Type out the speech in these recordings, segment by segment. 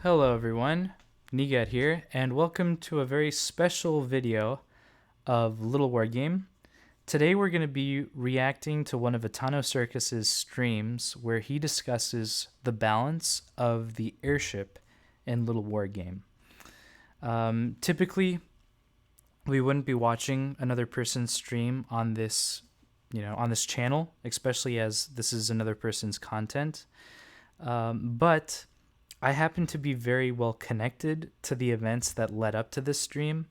Hello everyone, Nigat here, and welcome to a very special video of Littlewargame. Today we're going to be reacting to one of ItanoCircus's streams where he discusses the balance of the airship in Littlewargame. Typically, we wouldn't be watching another person's stream on this, on this channel, especially as this is another person's content. But I happen to be very well connected to the events that led up to this stream,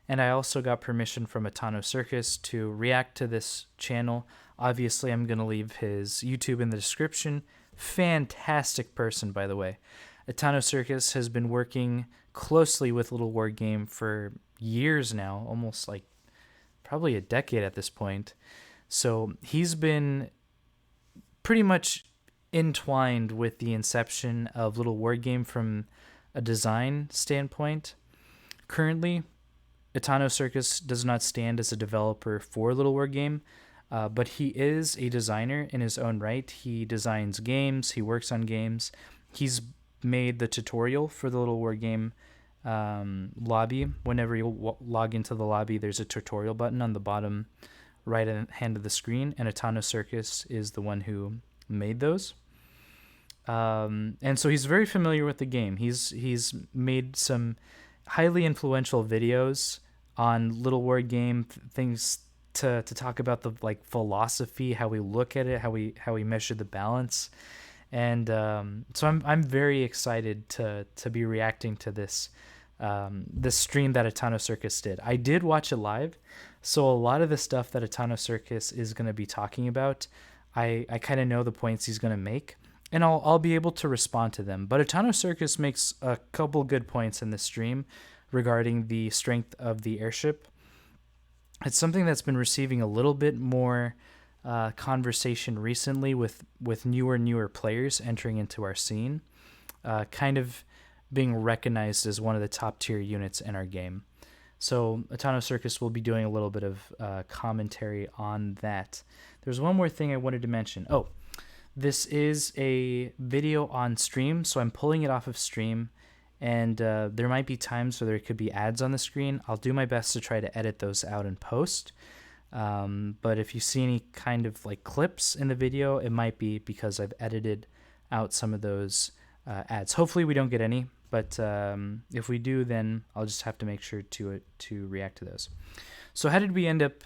and I also got permission from ItanoCircus to react to this channel. Obviously, I'm going to leave his YouTube in the description. Fantastic person, by the way. ItanoCircus has been working closely with Littlewargame for years now, almost like probably a decade at this point. So he's been pretty much entwined with the inception of Littlewargame from a design standpoint. Currently, ItanoCircus does not stand as a developer for Littlewargame, but he is a designer in his own right. He designs games, he works on games. He's made the tutorial for the Littlewargame lobby. Whenever you log into the lobby, there's a tutorial button on the bottom right hand of the screen, and ItanoCircus is the one who made those. And so he's very familiar with the game. He's made some highly influential videos on Littlewargame, things to talk about the philosophy, how we look at it, how we measure the balance. And so I'm very excited to be reacting to this this stream that ItanoCircus did. I did watch it live, so a lot of the stuff that ItanoCircus is going to be talking about, I kind of know the points he's going to make, and I'll be able to respond to them. But ItanoCircus makes a couple good points in the stream regarding the strength of the airship. It's something that's been receiving a little bit more conversation recently with newer players entering into our scene, kind of being recognized as one of the top tier units in our game. So ItanoCircus will be doing a little bit of commentary on that. There's one more thing I wanted to mention. Oh, this is a video on stream, so I'm pulling it off of stream, and there might be times where there could be ads on the screen. I'll do my best to try to edit those out in post. But if you see any kind of clips in the video, it might be because I've edited out some of those ads. Hopefully we don't get any, but if we do, then I'll just have to make sure to react to those. So how did we end up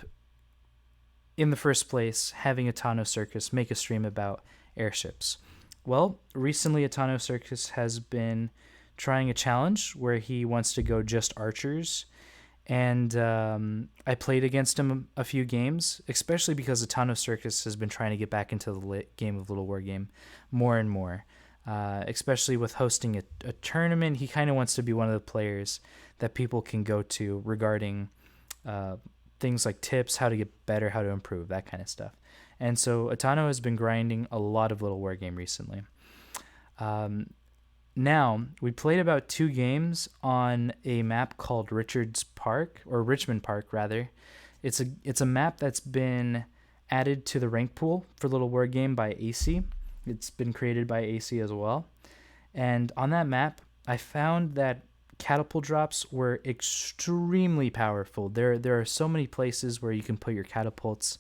in the first place having ItanoCircus make a stream about airships? Well, recently ItanoCircus has been trying a challenge where he wants to go just archers, and I played against him a few games, especially because ItanoCircus has been trying to get back into the game of Littlewargame more and more, especially with hosting a tournament. He kind of wants to be one of the players that people can go to regarding things like tips, how to get better, how to improve, that kind of stuff. And so Itano has been grinding a lot of Littlewargame recently. Now, we played about 2 games on a map called Richmond Park, rather. It's a map that's been added to the rank pool for Littlewargame by AC. It's been created by AC as well. And on that map, I found that catapult drops were extremely powerful. There are so many places where you can put your catapults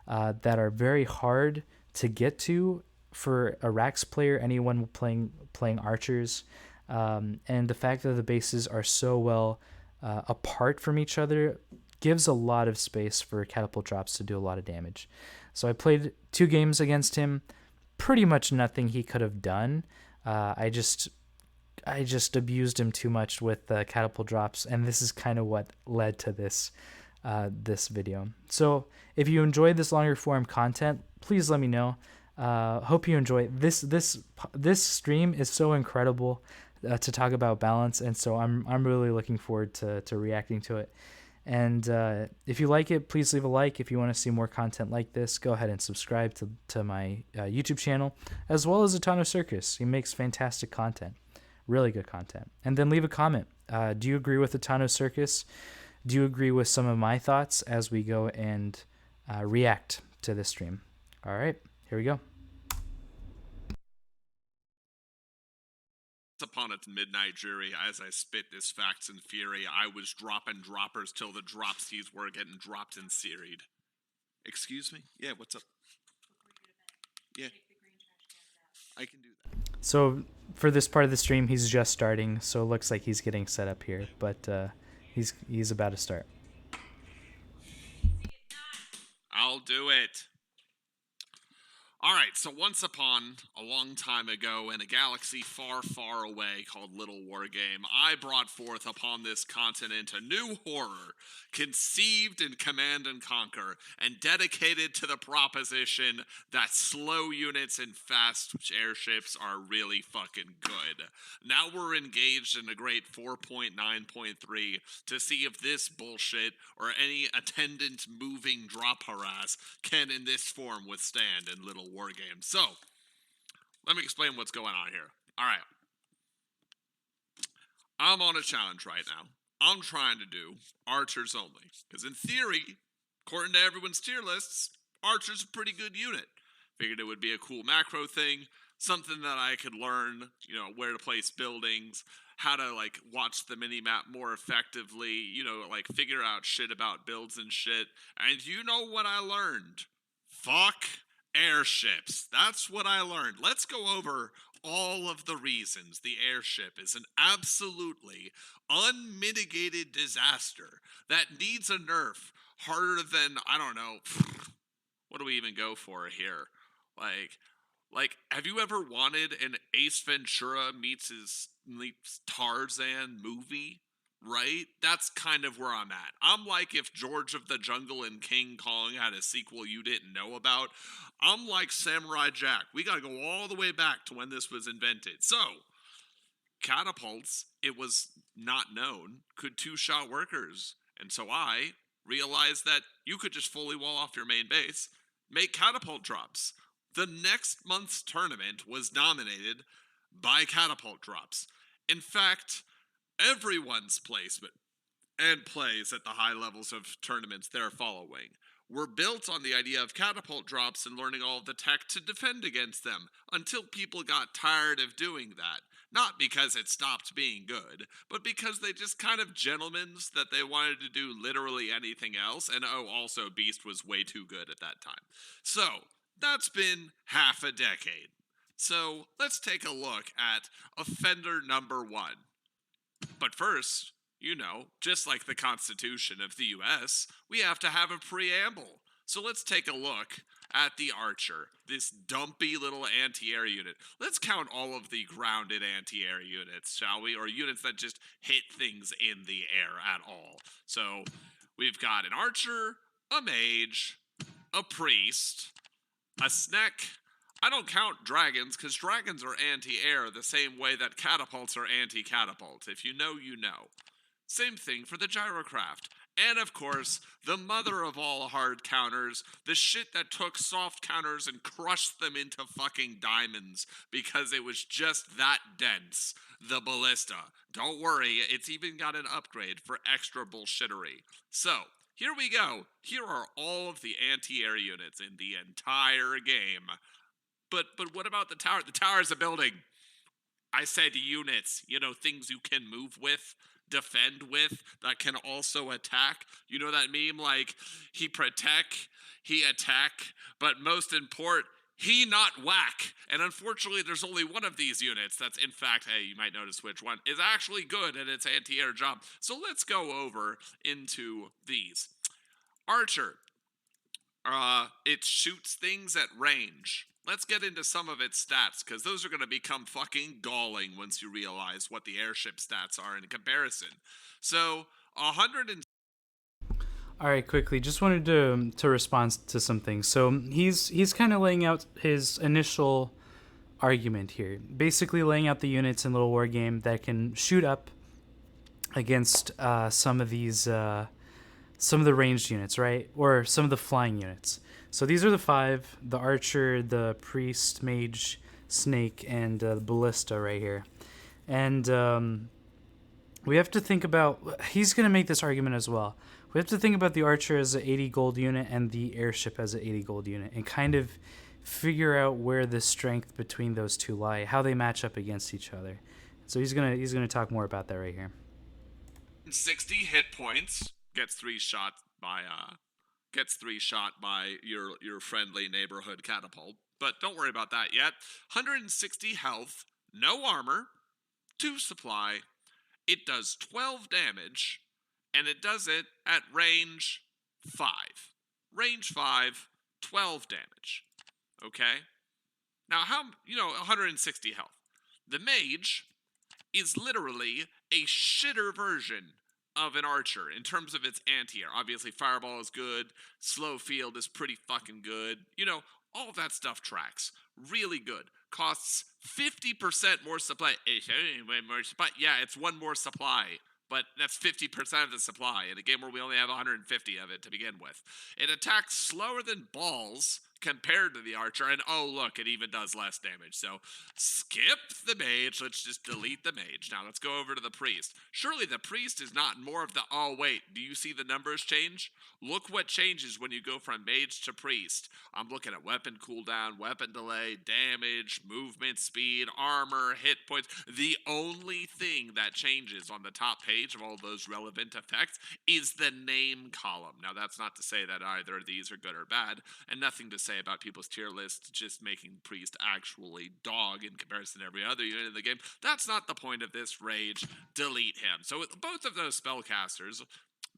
that are very hard to get to for a Rax player, anyone playing archers, and the fact that the bases are so well apart from each other gives a lot of space for catapult drops to do a lot of damage. So I played 2 games against him. Pretty much nothing he could have done. I just abused him too much with the catapult drops, and this is kind of what led to this this video. So if you enjoyed this longer form content, please let me know. Hope you enjoy this stream is so incredible to talk about balance, and so I'm really looking forward to reacting to it. And if you like it, please leave a like. If you want to see more content like this, go ahead and subscribe to my YouTube channel, as well as ItanoCircus. He makes fantastic content, really good content. And then leave a comment. Do you agree with ItanoCircus? Do you agree with some of my thoughts as we go and react to this stream? All right, here we go. upon a midnight jury, as I spit this facts and fury, I was dropping droppers till the dropsies were getting dropped and seared. Excuse me? Yeah, what's up? Yeah. I can do that. So for this part of the stream, he's just starting, so it looks like he's getting set up here, but he's about to start. I'll do it. Alright, so once upon a long time ago in a galaxy far, far away called Littlewargame, I brought forth upon this continent a new horror, conceived in Command and Conquer, and dedicated to the proposition that slow units and fast airships are really fucking good. Now we're engaged in a great 4.9.3 to see if this bullshit or any attendant moving drop harass can in this form withstand in Little War Game. So, let me explain what's going on here. Alright. I'm on a challenge right now. I'm trying to do archers only. Because in theory, according to everyone's tier lists, archer's a pretty good unit. Figured it would be a cool macro thing. Something that I could learn, where to place buildings, how to, watch the mini-map more effectively, figure out shit about builds and shit. And you know what I learned? Fuck airships. That's what I learned. Let's go over all of the reasons the airship is an absolutely unmitigated disaster that needs a nerf harder than, I don't know, what do we even go for here? Have you ever wanted an Ace Ventura meets Tarzan movie? Right? That's kind of where I'm at. I'm like if George of the Jungle and King Kong had a sequel you didn't know about. I'm like Samurai Jack. We gotta go all the way back to when this was invented. So, catapults, it was not known, could two-shot workers. And so I realized that you could just fully wall off your main base, make catapult drops. The next month's tournament was dominated by catapult drops. In fact, everyone's placement and plays at the high levels of tournaments they're following were built on the idea of catapult drops and learning all of the tech to defend against them until people got tired of doing that. Not because it stopped being good, but because they just kind of gentlemans that they wanted to do literally anything else, and also Beast was way too good at that time. So, that's been half a decade. So, let's take a look at offender number 1. But first, just like the Constitution of the U.S., we have to have a preamble. So let's take a look at the Archer, this dumpy little anti-air unit. Let's count all of the grounded anti-air units, shall we? Or units that just hit things in the air at all. So we've got an Archer, a Mage, a Priest, a Sneck. I don't count dragons, because dragons are anti-air the same way that catapults are anti-catapult. If you know, you know. Same thing for the gyrocraft. And of course, the mother of all hard counters, the shit that took soft counters and crushed them into fucking diamonds because it was just that dense. The ballista. Don't worry, it's even got an upgrade for extra bullshittery. So, here we go. Here are all of the anti-air units in the entire game. But what about the tower? The tower is a building. I said units, things you can move with, defend with, that can also attack. You know that meme, he protect, he attack, but most important, he not whack. And unfortunately, there's only one of these units that's, in fact, hey, you might notice which one, is actually good at its anti-air job. So let's go over into these. Archer. It shoots things at range. Let's get into some of its stats, because those are going to become fucking galling once you realize what the airship stats are in comparison. So, 100 and... All right, quickly, just wanted to respond to some things. So he's kind of laying out his initial argument here, basically laying out the units in Little War Game that can shoot up against some of the ranged units, right? Or some of the flying units. So these are the 5, the Archer, the Priest, Mage, Snake, and the Ballista right here. And we have to think about, he's going to make this argument as well. We have to think about the Archer as an 80 gold unit and the Airship as an 80 gold unit and kind of figure out where the strength between those two lie, how they match up against each other. So he's gonna talk more about that right here. 60 hit points, gets three shot by your friendly neighborhood catapult. But don't worry about that yet. 160 health, no armor, 2 supply. It does 12 damage, and it does it at range 5. Range 5, 12 damage. Okay? Now, 160 health. The mage is literally a shitter version of an archer in terms of its anti-air. Obviously, fireball is good. Slow field is pretty fucking good. All of that stuff tracks. Really good. Costs 50% more supply. Yeah, it's one more supply. But that's 50% of the supply in a game where we only have 150 of it to begin with. It attacks slower than balls compared to the archer, and oh look, it even does less damage. So skip the mage, let's just delete the mage. Now let's go over to the priest. Surely the priest is not more of the, oh wait, do you see the numbers change? Look what changes when you go from mage to priest. I'm looking at weapon cooldown, weapon delay, damage, movement speed, armor, hit points. The only thing that changes on the top page of all those relevant effects is the name column. Now that's not to say that either of these are good or bad, and nothing to say about people's tier lists just making priest actually dog in comparison to every other unit in the game. That's not the point of this rage. Delete him. So with both of those spellcasters,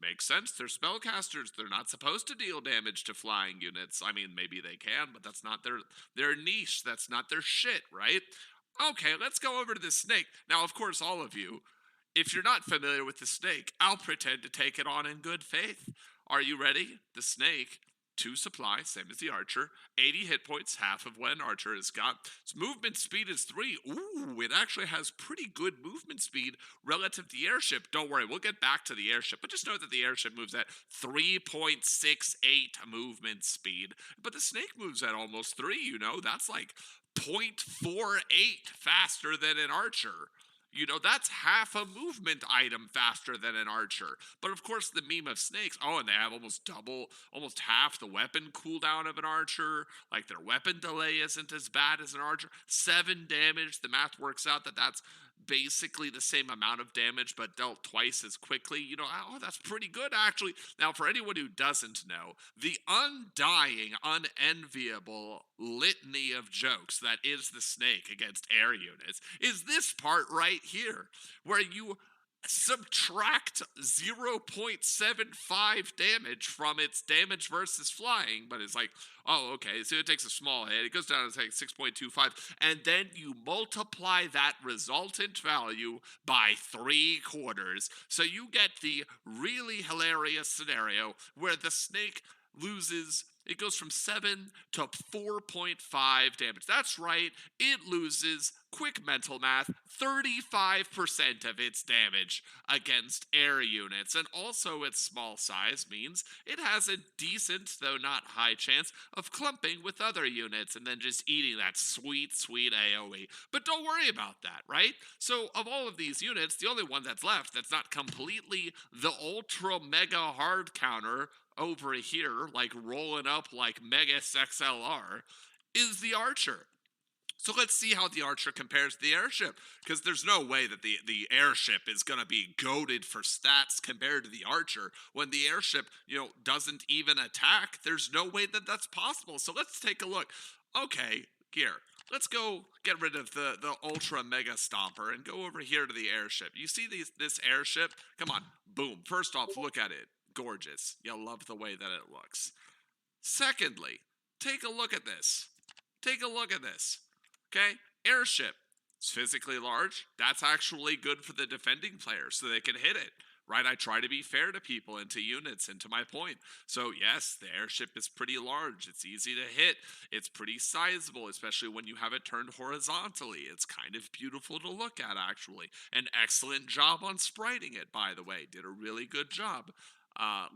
makes sense. They're spellcasters. They're not supposed to deal damage to flying units. I mean, maybe they can, but that's not their niche. That's not their shit, right? Okay, let's go over to the snake. Now, of course, all of you, if you're not familiar with the snake, I'll pretend to take it on in good faith. Are you ready? The snake, 2 supply, same as the archer, 80 hit points, half of what an archer has got. Its movement speed is 3. Ooh, it actually has pretty good movement speed relative to the airship. Don't worry, we'll get back to the airship, but just know that the airship moves at 3.68 movement speed. But the snake moves at almost 3, that's like 0.48 faster than an archer. That's half a movement item faster than an archer. But of course, the meme of snakes, and they have almost half the weapon cooldown of an archer. Like, their weapon delay isn't as bad as an archer. 7 damage, the math works out that's basically the same amount of damage, but dealt twice as quickly. That's pretty good, actually. Now, for anyone who doesn't know, the undying, unenviable litany of jokes that is the snake against air units is this part right here, where you subtract 0.75 damage from its damage versus flying, but it's like, oh, okay, so it takes a small hit, it goes down to like 6.25, and then you multiply that resultant value by 3/4. So you get the really hilarious scenario where the snake loses. It goes from 7 to 4.5 damage. That's right, it loses, quick mental math, 35% of its damage against air units. And also its small size means it has a decent, though not high, chance of clumping with other units and then just eating that sweet, sweet AoE. But don't worry about that, right? So of all of these units, the only one that's left that's not completely the ultra mega hard counter over here, like rolling up like Megas XLR, is the archer. So let's see how the archer compares to the airship, because there's no way that the airship is going to be goated for stats compared to the archer when the airship, doesn't even attack. There's no way that that's possible. So let's take a look. Okay, here. Let's go get rid of the ultra mega stomper and go over here to the airship. You see this airship? Come on, boom. First off, look at it. Gorgeous. You'll love the way that it looks. Secondly, take a look at this. Take a look at this. Okay? Airship. It's physically large. That's actually good for the defending players so they can hit it. Right? I try to be fair to people and to units and to my point. So yes, the airship is pretty large. It's easy to hit. It's pretty sizable, especially when you have it turned horizontally. It's kind of beautiful to look at, actually. An excellent job on spriting it, by the way. Did a really good job.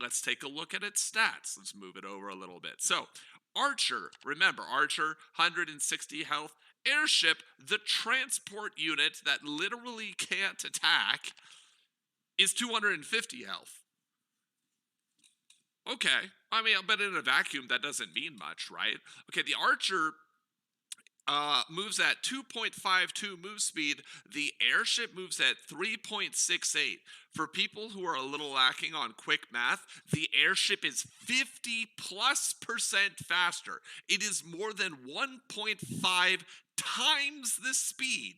Let's take a look at its stats. Let's move it over a little bit. So, Archer, remember, Archer, 160 health. Airship, the transport unit that literally can't attack, is 250 health. Okay, but in a vacuum, that doesn't mean much, right? Okay, the Archer moves at 2.52 move speed. The airship moves at 3.68. For people who are a little lacking on quick math, the airship is 50+% faster. It is more than 1.5 times the speed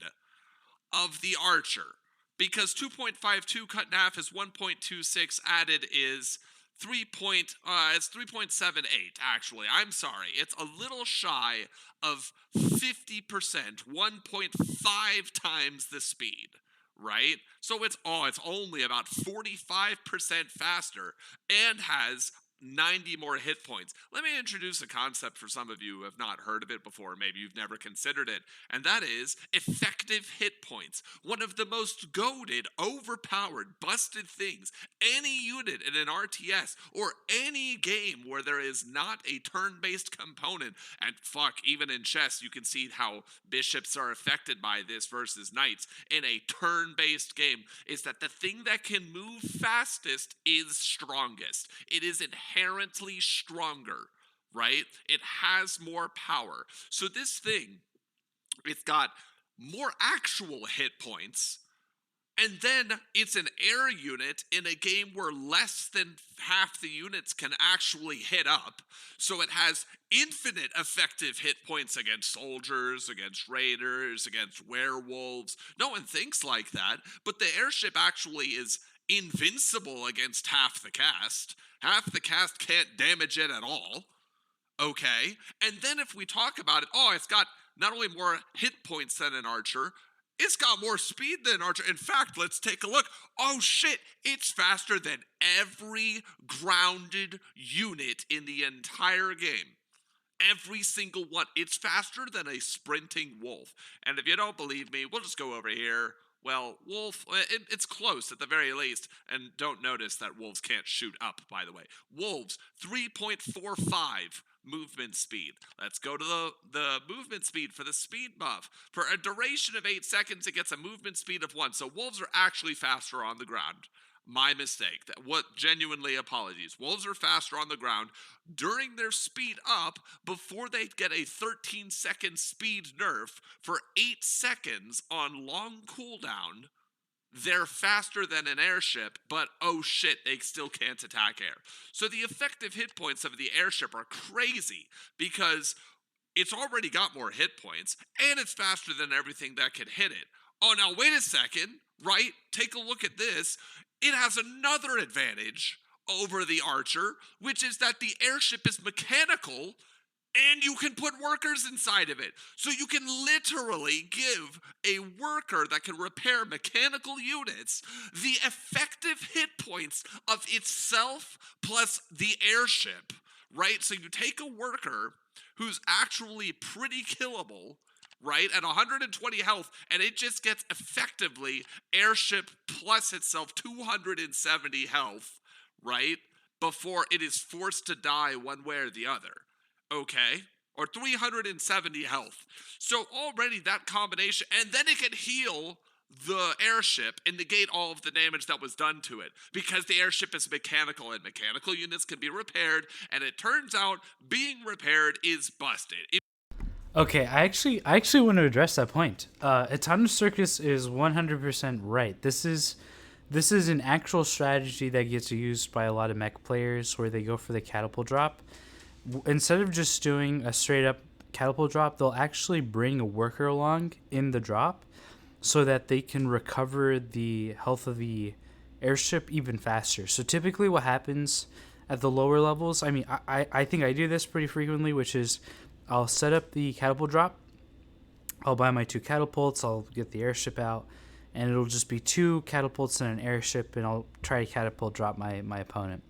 of the archer. Because 2.52 cut in half is 1.26, added is it's 3.78 actually. I'm sorry. It's a little shy of 50%, 1.5 times the speed, right? So it's only about 45% faster and has 90 more hit points. Let me introduce a concept for some of you who have not heard of it before. Maybe you've never considered it, and that is effective hit points. One of the most goated, overpowered, busted things any unit in an RTS or any game where there is not a turn-based component, and fuck, even in chess you can see how bishops are affected by this versus knights in a turn-based game, is that the thing that can move fastest is strongest. It is inherently stronger, right? It has more power. So this thing, it's got more actual hit points, and then it's an air unit in a game where less than half the units can actually hit up. So it has infinite effective hit points against soldiers, against raiders, against werewolves. No one thinks like that, but the airship actually is invincible against half the cast. Half the cast can't damage it at all. Okay? And then if we talk about it, it's got not only more hit points than an archer, it's got more speed than an archer. In fact, let's take a look. Oh shit, it's faster than every grounded unit in the entire game. Every single one. It's faster than a sprinting wolf. And if you don't believe me, we'll just go over here. Well, wolf, it's close at the very least. And don't notice that wolves can't shoot up, by the way. Wolves, 3.45 movement speed. Let's go to the movement speed for the speed buff. For a duration of 8 seconds, it gets a movement speed of 1. So wolves are actually faster on the ground. My mistake. Genuinely apologies. Wolves are faster on the ground during their speed up before they get a 13-second speed nerf for 8 seconds on long cooldown. They're faster than an airship, but oh shit, they still can't attack air. So the effective hit points of the airship are crazy because it's already got more hit points and it's faster than everything that can hit it. Oh, now wait a second, right? Take a look at this. It has another advantage over the archer, which is that the airship is mechanical and you can put workers inside of it. So you can literally give a worker that can repair mechanical units the effective hit points of itself plus the airship, right? So you take a worker who's actually pretty killable, right, at 120 health, and it just gets effectively airship plus itself 270 health, right, before it is forced to die one way or the other, okay? Or 370 health. So already that combination, and then it can heal the airship and negate all of the damage that was done to it because the airship is mechanical and mechanical units can be repaired, and it turns out being repaired is busted. Okay, I actually want to address that point. ItanoCircus is 100% right. This is an actual strategy that gets used by a lot of mech players where they go for the catapult drop. Instead of just doing a straight up catapult drop, they'll actually bring a worker along in the drop so that they can recover the health of the airship even faster. So typically what happens at the lower levels, I mean, I think I do this pretty frequently, which is I'll set up the catapult drop, I'll buy my 2 catapults, I'll get the airship out, and it'll just be 2 catapults and an airship, and I'll try to catapult drop my opponent.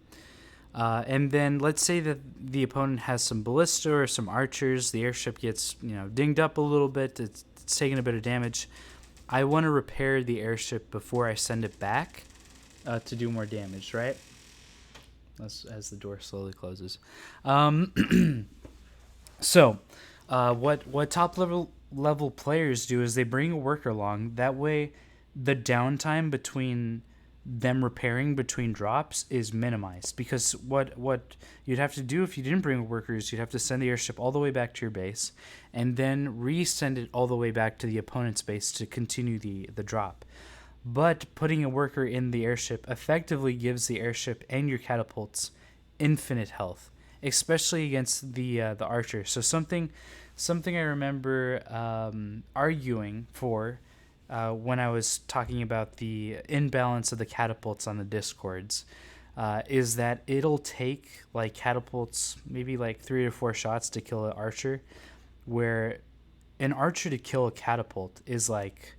And then let's say that the opponent has some ballista or some archers, the airship gets dinged up a little bit, it's taking a bit of damage. I want to repair the airship before I send it back to do more damage, right? As the door slowly closes. So, what top level players do is they bring a worker along. That way, the downtime between them repairing between drops is minimized, because what you'd have to do if you didn't bring workers, you'd have to send the airship all the way back to your base and then resend it all the way back to the opponent's base to continue the drop. But putting a worker in the airship effectively gives the airship and your catapults infinite health, especially against the archer. So something I remember arguing for when I was talking about the imbalance of the catapults on the discords, is that it'll take like catapults maybe like 3 to 4 shots to kill an archer, where an archer to kill a catapult is like,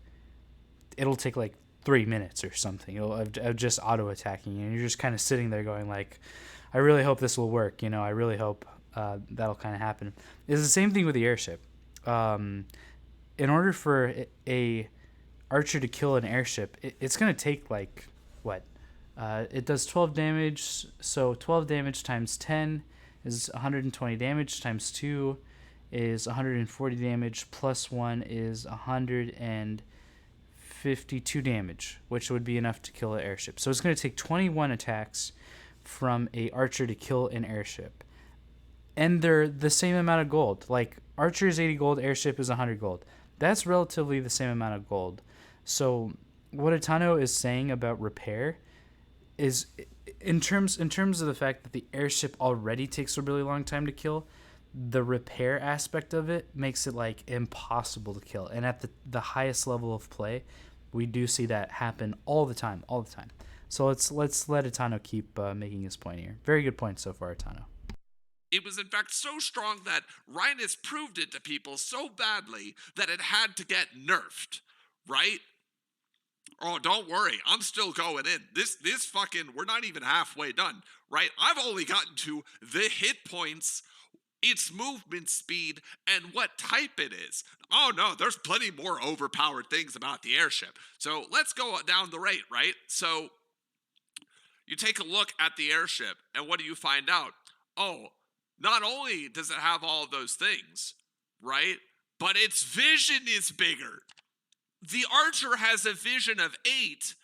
it'll take like 3 minutes or something of just auto attacking, and you're just kind of sitting there going like, I really hope this will work. I really hope that'll kind of happen. It's the same thing with the airship. In order for a archer to kill an airship, it's going to take like what? It does 12 damage, so 12 damage times 10 is 120 damage, times 2 is 140 damage, plus 1 is 152 damage, which would be enough to kill an airship. So it's going to take 21 attacks from a archer to kill an airship. And they're the same amount of gold. Like, archer is 80 gold, airship is 100 gold. That's relatively the same amount of gold. So what Itano is saying about repair is, in terms of the fact that the airship already takes a really long time to kill, the repair aspect of it makes it like impossible to kill. And at the highest level of play, we do see that happen all the time. So let's let Itano keep making his point here. Very good point so far, Itano. It was in fact so strong that Rhinus proved it to people so badly that it had to get nerfed, right? Oh, don't worry, I'm still going in. This fucking, we're not even halfway done, right? I've only gotten to the hit points, its movement speed, and what type it is. Oh no, there's plenty more overpowered things about the airship. So let's go down the rate, right? So you take a look at the airship, and what do you find out? Oh, not only does it have all of those things, right? But its vision is bigger. The archer has a vision of 8,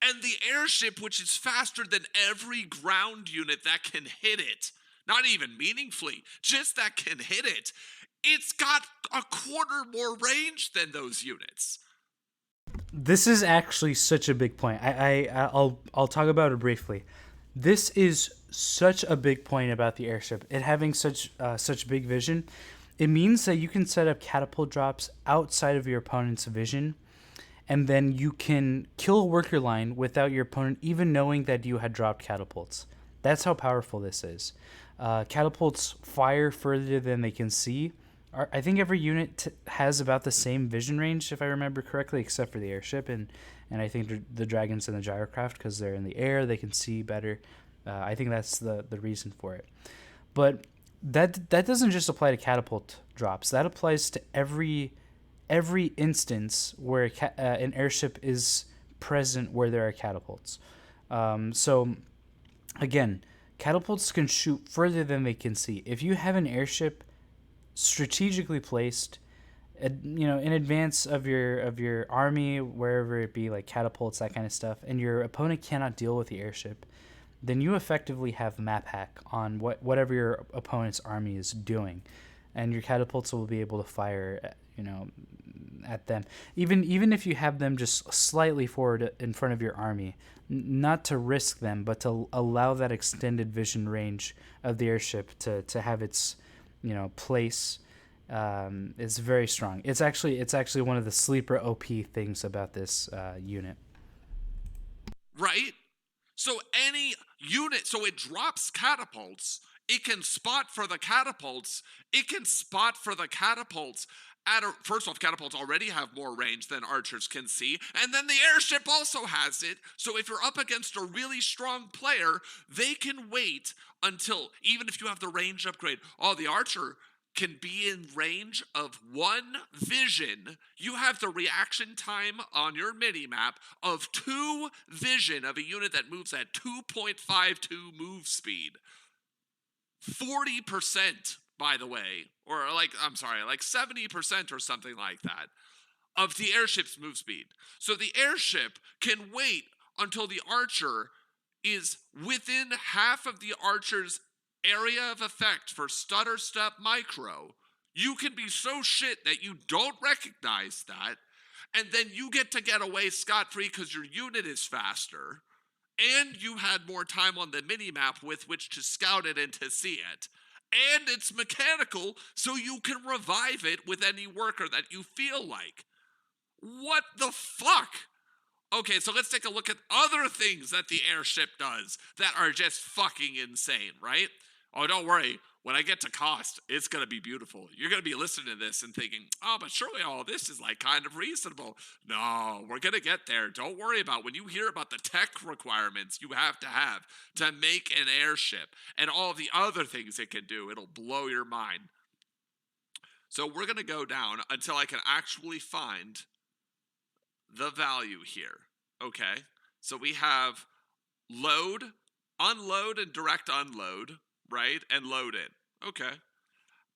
and the airship, which is faster than every ground unit that can hit it, not even meaningfully, just that can hit it, it's got a quarter more range than those units. This is actually such a big point. I'll talk about it briefly. This is such a big point about the airship. It having such big vision. It means that you can set up catapult drops outside of your opponent's vision, and then you can kill a worker line without your opponent even knowing that you had dropped catapults. That's how powerful this is. Catapults fire further than they can see. I think every unit has about the same vision range, if I remember correctly, except for the airship and I think the dragons and the gyrocraft, because they're in the air, they can see better. I think that's the reason for it. But that doesn't just apply to catapult drops. That applies to every instance where an airship is present where there are catapults. So again, catapults can shoot further than they can see. If you have an airship strategically placed, in advance of your army, wherever it be, like catapults, that kind of stuff, and your opponent cannot deal with the airship, then you effectively have map hack on whatever your opponent's army is doing, and your catapults will be able to fire, at them. Even if you have them just slightly forward in front of your army, not to risk them, but to allow that extended vision range of the airship to have its place, is very strong. It's actually one of the sleeper OP things about this unit. Right? So any unit, so it drops catapults, it can spot for the catapults, first off, catapults already have more range than archers can see, and then the airship also has it, so if you're up against a really strong player, they can wait until, even if you have the range upgrade, the archer can be in range of 1 vision. You have the reaction time on your mini-map of 2 vision of a unit that moves at 2.52 move speed. 40%, by the way, or like 70% or something like that, of the airship's move speed. So the airship can wait until the archer is within half of the archer's area of effect for stutter step micro. You can be so shit that you don't recognize that, and then you get to get away scot-free because your unit is faster, and you had more time on the minimap with which to scout it and to see it. And it's mechanical, so you can revive it with any worker that you feel like. What the fuck? Okay, so let's take a look at other things that the airship does that are just fucking insane, right? Oh, don't worry. When I get to cost, it's going to be beautiful. You're going to be listening to this and thinking, oh, but surely all this is like kind of reasonable. No, we're going to get there. Don't worry about when you hear about the tech requirements you have to make an airship and all the other things it can do. It'll blow your mind. So we're going to go down until I can actually find the value here. Okay, so we have load, unload, and direct unload, right? And load in. Okay.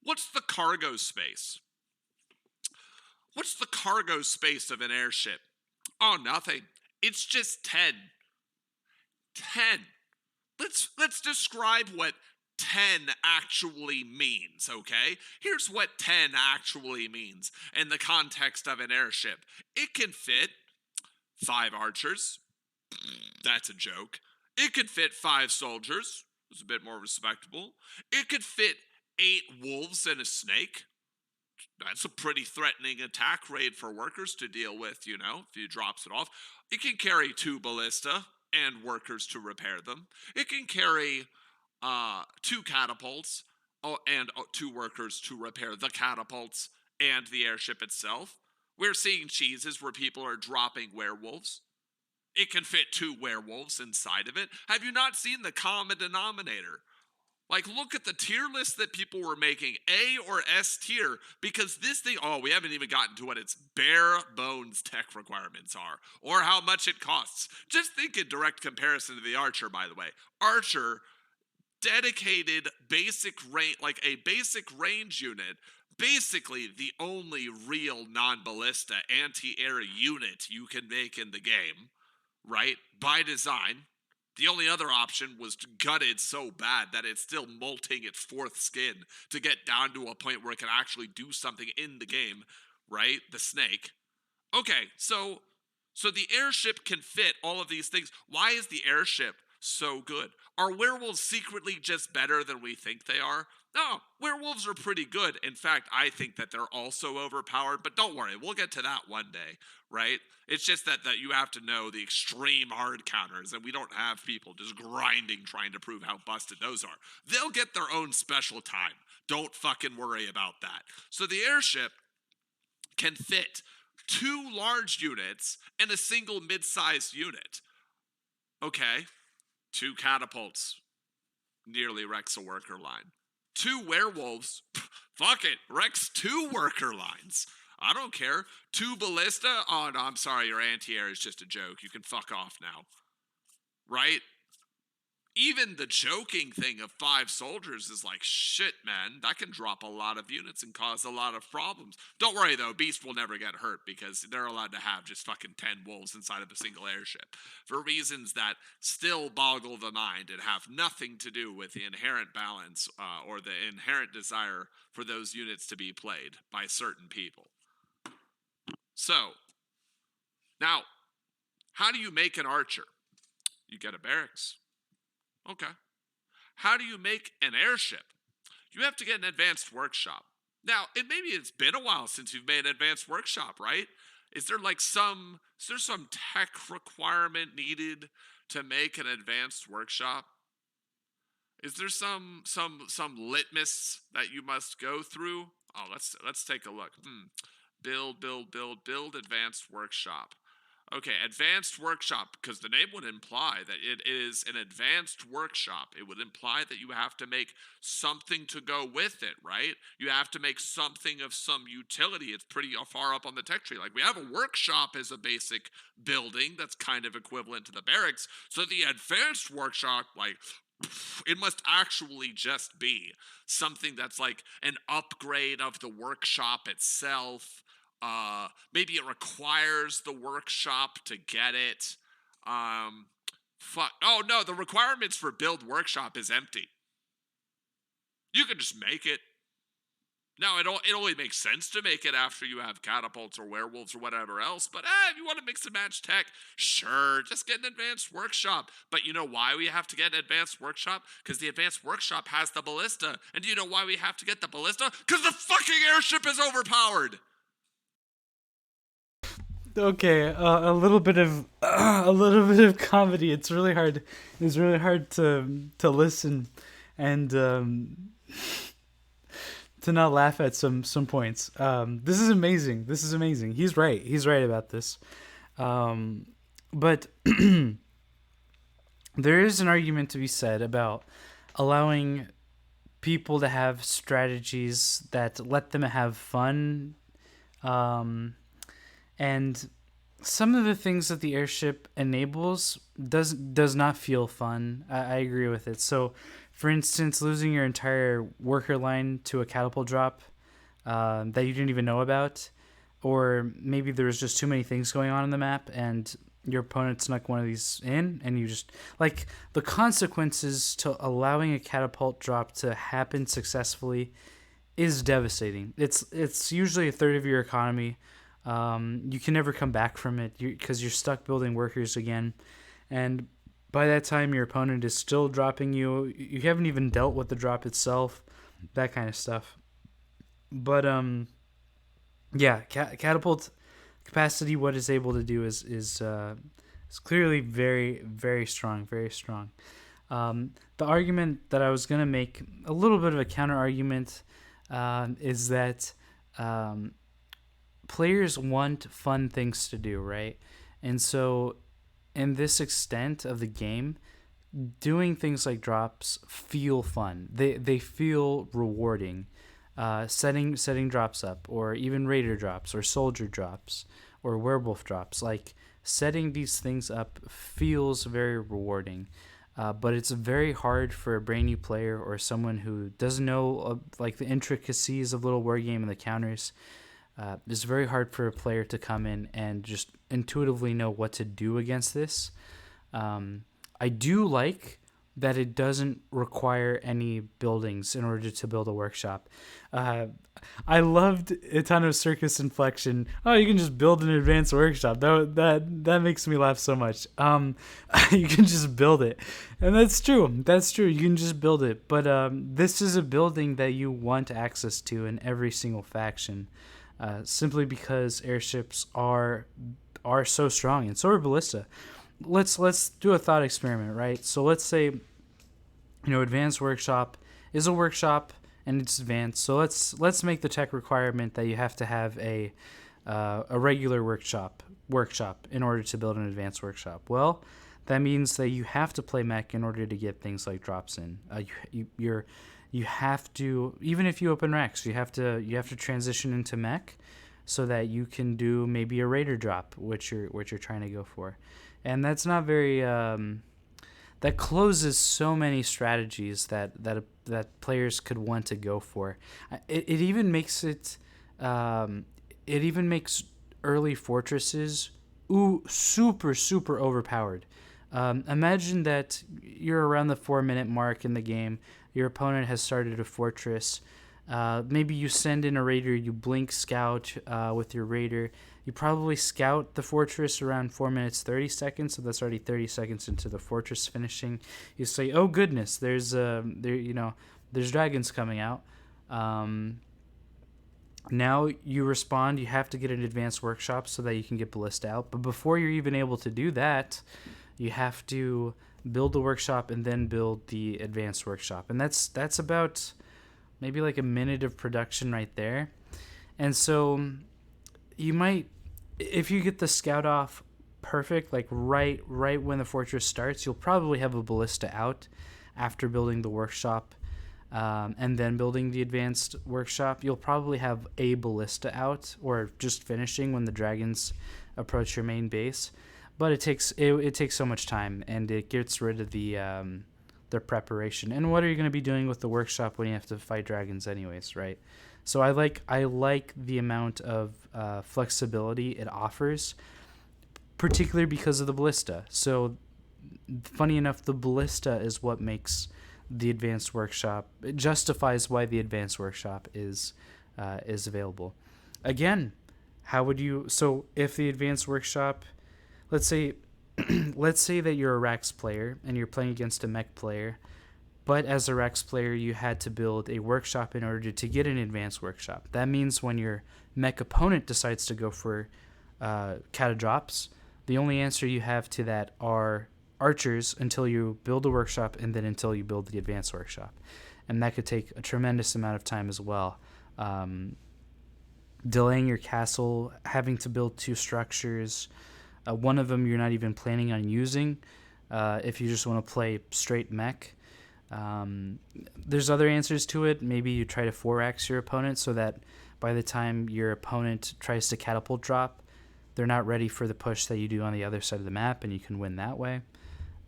What's the cargo space? What's the cargo space of an airship? Oh, nothing. It's just 10. 10. Let's describe what 10 actually means, okay? Here's what 10 actually means in the context of an airship. It can fit 5 archers. That's a joke. It could fit 5 soldiers. It's a bit more respectable. It could fit 8 wolves and a snake. That's a pretty threatening attack raid for workers to deal with, you know, if he drops it off. It can carry 2 ballista and workers to repair them. It can carry 2 catapults and 2 workers to repair the catapults and the airship itself. We're seeing cheeses where people are dropping werewolves. It can fit 2 werewolves inside of it. Have you not seen the common denominator? Like, look at the tier list that people were making, A or S tier, because this thing, oh, we haven't even gotten to what its bare bones tech requirements are, or how much it costs. Just think in direct comparison to the Archer, by the way. Archer, dedicated basic range, like a basic range unit, basically the only real non-ballista anti-air unit you can make in the game, right? By design. The only other option was gutted so bad that it's still molting its 4th skin to get down to a point where it can actually do something in the game, right? The snake. Okay, so the airship can fit all of these things. Why is the airship so good? Are werewolves secretly just better than we think they are? No, werewolves are pretty good. In fact, I think that they're also overpowered, but don't worry, we'll get to that one day, right? It's just that you have to know the extreme hard counters, and we don't have people just grinding trying to prove how busted those are. They'll get their own special time. Don't fucking worry about that. So the airship can fit 2 large units and a single mid-sized unit. Okay, 2 catapults nearly wrecks a worker line. 2 werewolves, fuck it, wrecks 2 worker lines. I don't care. 2 ballista, oh no, I'm sorry, your anti-air is just a joke. You can fuck off now. Right? Even the joking thing of 5 soldiers is like, shit, man, that can drop a lot of units and cause a lot of problems. Don't worry, though, Beast will never get hurt because they're allowed to have just fucking 10 wolves inside of a single airship for reasons that still boggle the mind and have nothing to do with the inherent balance or the inherent desire for those units to be played by certain people. So, now, how do you make an archer? You get a barracks. Okay. How do you make an airship? You have to get an advanced workshop. Now, maybe it's been a while since you've made an advanced workshop, right? Is there some tech requirement needed to make an advanced workshop? Is there some litmus that you must go through? Oh, let's take a look. Build advanced workshop. Okay, advanced workshop, because the name would imply that it is an advanced workshop. It would imply that you have to make something to go with it, right? You have to make something of some utility. It's pretty far up on the tech tree. Like, we have a workshop as a basic building that's kind of equivalent to the barracks. So the advanced workshop, like, it must actually just be something that's like an upgrade of the workshop itself. Maybe it requires the workshop to get it. Fuck. Oh no, the requirements for build workshop is empty. You can just make it. Now, it only makes sense to make it after you have catapults or werewolves or whatever else, but if you want to mix and match tech, sure, just get an advanced workshop. But you know why we have to get an advanced workshop? Because the advanced workshop has the ballista. And do you know why we have to get the ballista? Because the fucking airship is overpowered! Okay, a little bit of a little bit of comedy. It's really hard. It's really hard to listen and to not laugh at some points. This is amazing. This is amazing. He's right. He's right about this. But there is an argument to be said about allowing people to have strategies that let them have fun. And some of the things that the airship enables does not feel fun. I agree with it. So, for instance, losing your entire worker line to a catapult drop that you didn't even know about, or maybe there was just too many things going on in the map and your opponent snuck one of these in, and you just like the consequences to allowing a catapult drop to happen successfully is devastating. It's usually a third of your economy. You can never come back from it because you're stuck building workers again, and by that time your opponent is still dropping you. You haven't even dealt with the drop itself, that kind of stuff. But yeah, catapult capacity, what it's able to do is clearly very, very strong, very strong. The argument that I was gonna make, a little bit of a counter argument, is that players want fun things to do, right? And so in this extent of the game, doing things like drops feel fun. They feel rewarding. Setting drops up, or even raider drops, or soldier drops, or werewolf drops. Like, setting these things up feels very rewarding. But it's very hard for a brand new player or someone who doesn't know like the intricacies of Littlewargame and the counters. It's very hard for a player to come in and just intuitively know what to do against this. I do like that it doesn't require any buildings in order to build a workshop. I loved ItanoCircus inflection. Oh, you can just build an advanced workshop. That makes me laugh so much. You can just build it, and that's true. That's true. You can just build it. But this is a building that you want access to in every single faction. Simply because airships are so strong, and so are ballista. Let's do a thought experiment, right? So let's say, advanced workshop is a workshop and it's advanced. So let's make the tech requirement that you have to have a regular workshop in order to build an advanced workshop. Well, that means that you have to play mech in order to get things like drops in. You have to, even if you open Rex, you have to transition into mech so that you can do maybe a raider drop, which you're trying to go for. And that's not very that closes so many strategies that players could want to go for. It even makes early fortresses super overpowered. Imagine that you're around the 4-minute mark in the game. Your opponent has started a fortress. Maybe you send in a raider, you blink scout with your raider. You probably scout the fortress around 4 minutes 30 seconds, so that's already 30 seconds into the fortress finishing. You say, "Oh goodness, there's dragons coming out." Now you respond. You have to get an advanced workshop so that you can get ballista out. But before you're even able to do that, you have to build the workshop and then build the advanced workshop, and that's about maybe like a minute of production right there. And so you might, if you get the scout off perfect, like right when the fortress starts, you'll probably have a ballista out after building the workshop, and then building the advanced workshop. You'll probably have a ballista out, or just finishing when the dragons approach your main base. But it takes so much time, and it gets rid of their preparation. And what are you going to be doing with the workshop when you have to fight dragons anyways, right? So I like the amount of flexibility it offers. particularly because of the ballista. So, funny enough, the ballista is what makes the advanced workshop. It justifies why the advanced workshop is available. Again, how would you? So, if the advanced workshop, let's say, let's say that you're a Rax player and you're playing against a mech player, but as a Rax player, you had to build a workshop in order to get an advanced workshop. That means when your mech opponent decides to go for catadrops, the only answer you have to that are archers until you build a workshop and then until you build the advanced workshop. And that could take a tremendous amount of time as well. Delaying your castle, having to build 2 structures. One of them you're not even planning on using if you just want to play straight mech. There's other answers to it. Maybe you try to 4x your opponent so that by the time your opponent tries to catapult drop, they're not ready for the push that you do on the other side of the map, and you can win that way.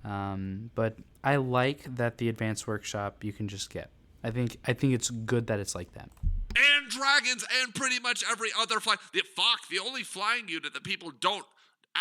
But I like that the advanced workshop you can just get. I think it's good that it's like that. And dragons and pretty much every other the only flying unit that people don't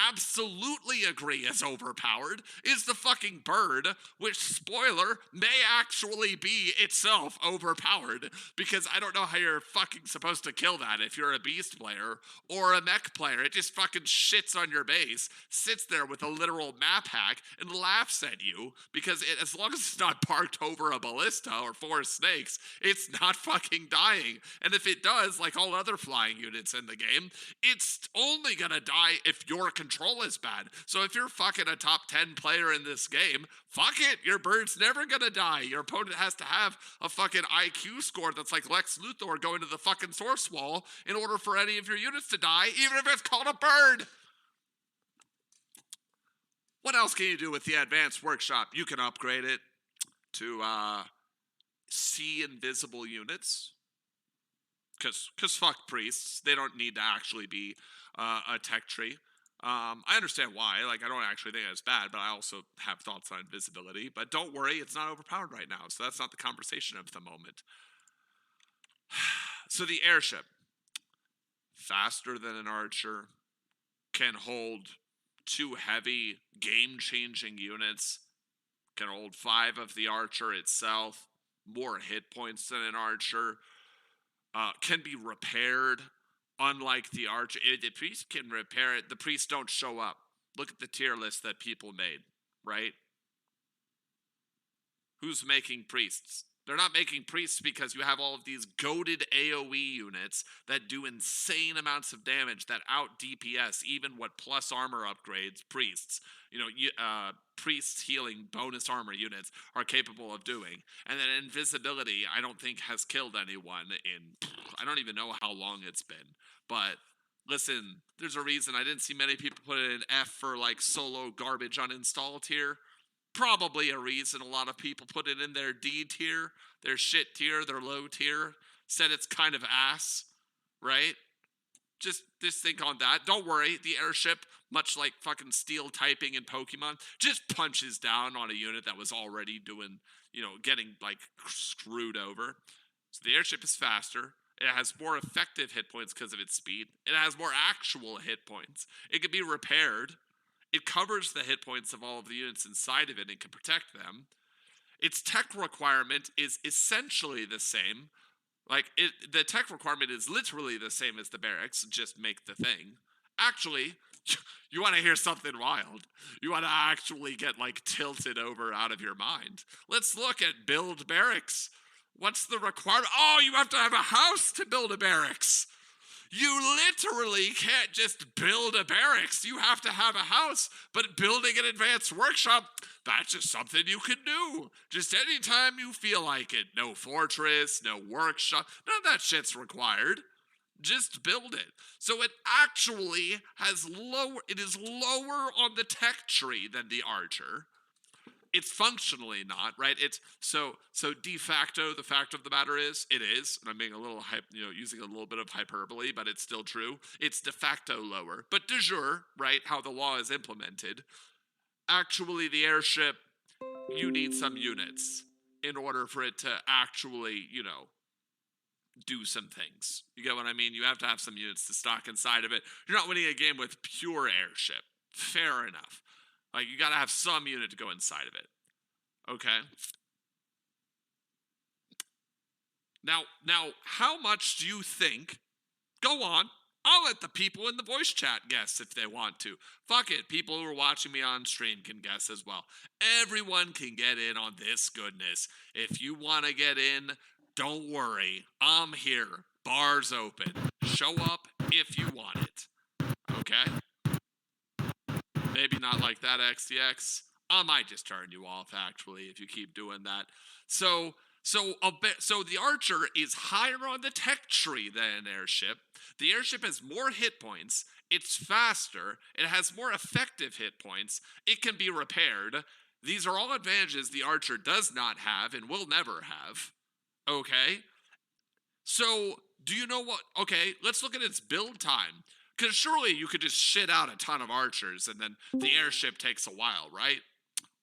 absolutely agree is overpowered is the fucking bird, which, spoiler, may actually be itself overpowered, because I don't know how you're fucking supposed to kill that if you're a beast player or a mech player. It just fucking shits on your base, sits there with a literal map hack, and laughs at you, because as long as it's not parked over a ballista or 4 snakes, it's not fucking dying. And if it does, like all other flying units in the game, it's only gonna die if your control is bad. So if you're fucking a top 10 player in this game, fuck it, your bird's never gonna die. Your opponent has to have a fucking IQ score that's like Lex Luthor going to the fucking source wall in order for any of your units to die, even if it's called a bird. What else can you do with the advanced workshop? You can upgrade it to see invisible units, because fuck priests. They don't need to actually be a tech tree. I understand why. Like, I don't actually think it's bad, but I also have thoughts on invisibility. But don't worry, it's not overpowered right now, so that's not the conversation of the moment. So the airship, faster than an archer, can hold 2 heavy, game-changing units, can hold 5 of the archer itself, more hit points than an archer, can be repaired. Unlike the archer, the priest can repair it. The priests don't show up. Look at the tier list that people made, right? Who's making priests? They're not making priests because you have all of these goated AoE units that do insane amounts of damage that out DPS even what plus armor upgrades priests, priests healing bonus armor units are capable of doing. And then invisibility, I don't think has killed anyone in, I don't even know how long it's been. But listen, there's a reason I didn't see many people put it in F for like solo garbage uninstall tier. Probably a reason a lot of people put it in their D tier, their shit tier, their low tier. Said it's kind of ass, right? Just think on that. Don't worry, the airship, much like fucking steel typing in Pokemon, just punches down on a unit that was already doing, getting like screwed over. So the airship is faster. It has more effective hit points because of its speed. It has more actual hit points. It can be repaired. It covers the hit points of all of the units inside of it and can protect them. Its tech requirement is essentially the same. The tech requirement is literally the same as the barracks, just make the thing. Actually, you want to hear something wild. You want to actually get tilted over out of your mind. Let's look at build barracks. What's the requirement? Oh, you have to have a house to build a barracks. You literally can't just build a barracks. You have to have a house. But building an advanced workshop, that's just something you can do. Just anytime you feel like it. No fortress, no workshop. None of that shit's required. Just build it. So it actually is lower on the tech tree than the archer. It's functionally not, right? It's so de facto, the fact of the matter is, it is, and I'm being a little using a little bit of hyperbole, but it's still true. It's de facto lower. But de jure, right, how the law is implemented, actually the airship, you need some units in order for it to actually, do some things. You get what I mean? You have to have some units to stock inside of it. You're not winning a game with pure airship. Fair enough. Like, you gotta have some unit to go inside of it. Okay? Now, how much do you think? Go on. I'll let the people in the voice chat guess if they want to. Fuck it. People who are watching me on stream can guess as well. Everyone can get in on this goodness. If you want to get in, don't worry. I'm here. Bar's open. Show up if you want it. Okay? Maybe not like that, XTX. I might just turn you off, actually, if you keep doing that. So the Archer is higher on the tech tree than an Airship. The Airship has more hit points. It's faster. It has more effective hit points. It can be repaired. These are all advantages the Archer does not have and will never have. Okay? So, do you know what? Okay, let's look at its build time. Because surely you could just shit out a ton of Archers and then the Airship takes a while, right?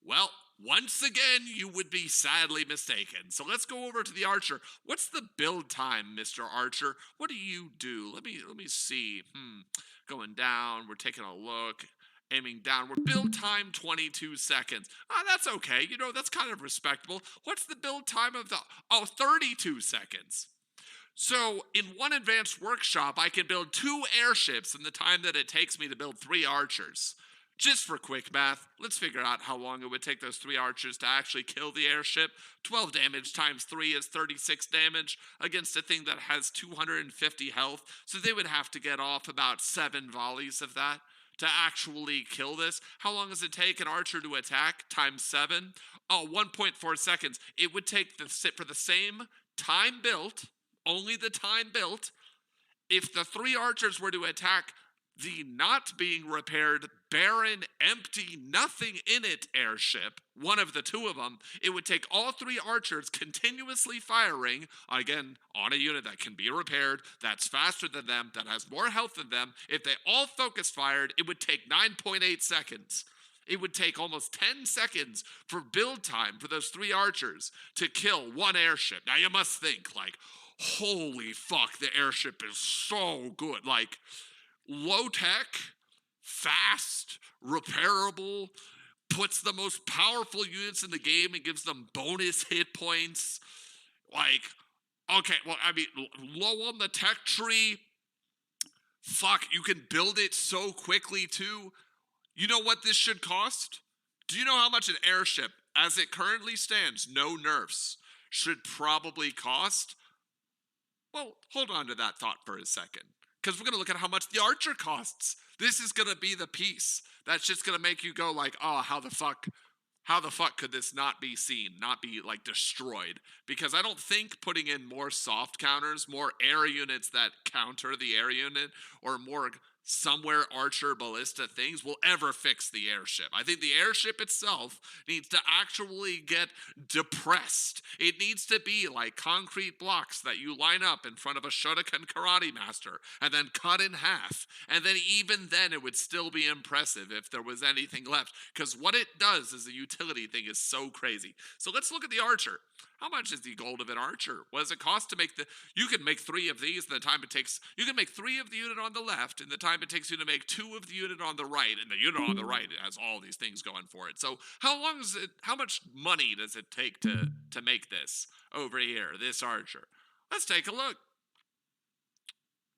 Well, once again, you would be sadly mistaken. So let's go over to the Archer. What's the build time, Mr. Archer? What do you do? Let me see. Going down, we're taking a look. Aiming downward. Build time 22 seconds. That's okay. You know, that's kind of respectable. What's the build time of the 32 seconds. So, in one advanced workshop, I can build 2 airships in the time that it takes me to build 3 archers. Just for quick math, let's figure out how long it would take those 3 archers to actually kill the airship. 12 damage times 3 is 36 damage against a thing that has 250 health. So they would have to get off about 7 volleys of that to actually kill this. How long does it take an archer to attack? Times 7? 1.4 seconds. It would take for the same time built, only the time built, if the 3 archers were to attack the not being repaired, barren, empty, nothing in it airship, one of the 2 of them, it would take all 3 archers continuously firing, again, on a unit that can be repaired, that's faster than them, that has more health than them. If they all focus fired, it would take 9.8 seconds. It would take almost 10 seconds for build time for those 3 archers to kill 1 airship. Now you must think, like, holy fuck, the airship is so good. Like, low tech, fast, repairable, puts the most powerful units in the game and gives them bonus hit points. Like, okay, well, I mean, low on the tech tree. Fuck, you can build it so quickly too. You know what this should cost? Do you know how much an airship, as it currently stands, no nerfs, should probably cost? Well, hold on to that thought for a second, because we're going to look at how much the Archer costs. This is going to be the piece that's just going to make you go like, oh, how the fuck could this not be seen, not be like destroyed? Because I don't think putting in more soft counters, more air units that counter the air unit, or more somewhere archer ballista things will ever fix the airship. I think the airship itself needs to actually get depressed. It needs to be like concrete blocks that you line up in front of a Shotokan karate master and then cut in half. And then even then it would still be impressive if there was anything left, because what it does as a utility thing is so crazy. So let's look at the archer. How much is the gold of an archer? What does it cost to make you can make 3 of these in the time it takes, you can make 3 of the unit on the left in the time it takes you to make 2 of the unit on the right, and the unit on the right has all these things going for it. So how much money does it take to make this over here, this archer? Let's take a look.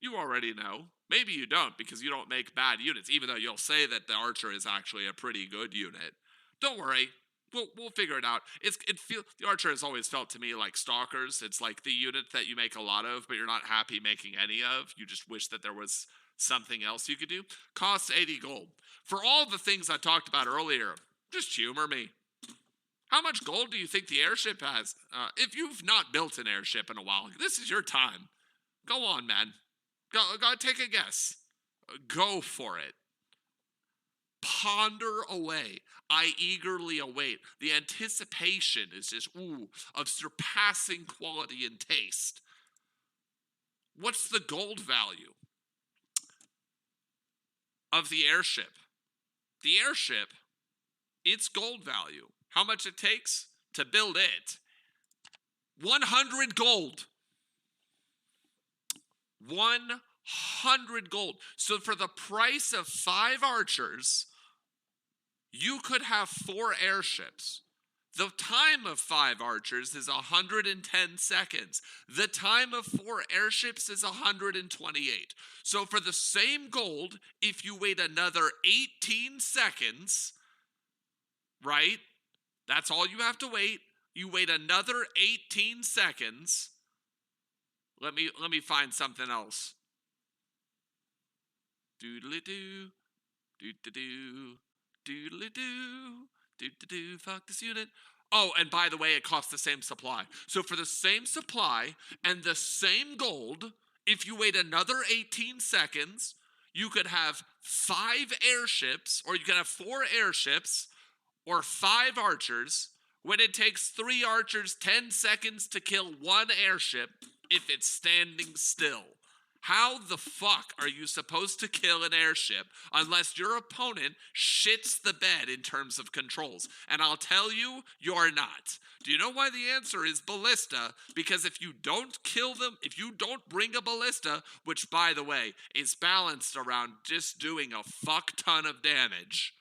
You already know. Maybe you don't, because you don't make bad units, even though you'll say that the archer is actually a pretty good unit. Don't worry. We'll figure it out. The archer has always felt to me like stalkers. It's like the unit that you make a lot of, but you're not happy making any of. You just wish that there was something else you could do. Costs 80 gold. For all the things I talked about earlier, just humor me. How much gold do you think the airship has? If you've not built an airship in a while, this is your time. Go on, man. Go take a guess. Go for it. Ponder away. I eagerly await. The anticipation is just, of surpassing quality and taste. What's the gold value of the airship? The airship, its gold value, how much it takes to build it? 100 gold. 100 gold. So for the price of 5 archers, you could have 4 airships. The time of 5 archers is 110 seconds. The time of 4 airships is 128. So for the same gold, if you wait another 18 seconds, right? That's all you have to wait. You wait another 18 seconds. Let me find something else. Doodly-doo, doo-doo-doo, doodly-doo, doo-doo-doo, fuck this unit. Oh, and by the way, it costs the same supply. So for the same supply and the same gold, if you wait another 18 seconds, you could have 5 airships, or you could have 4 airships, or 5 archers, when it takes 3 archers 10 seconds to kill 1 airship if it's standing still. How the fuck are you supposed to kill an airship unless your opponent shits the bed in terms of controls? And I'll tell you, you're not. Do you know why the answer is ballista? Because if you don't kill them, if you don't bring a ballista, which by the way is balanced around just doing a fuck ton of damage,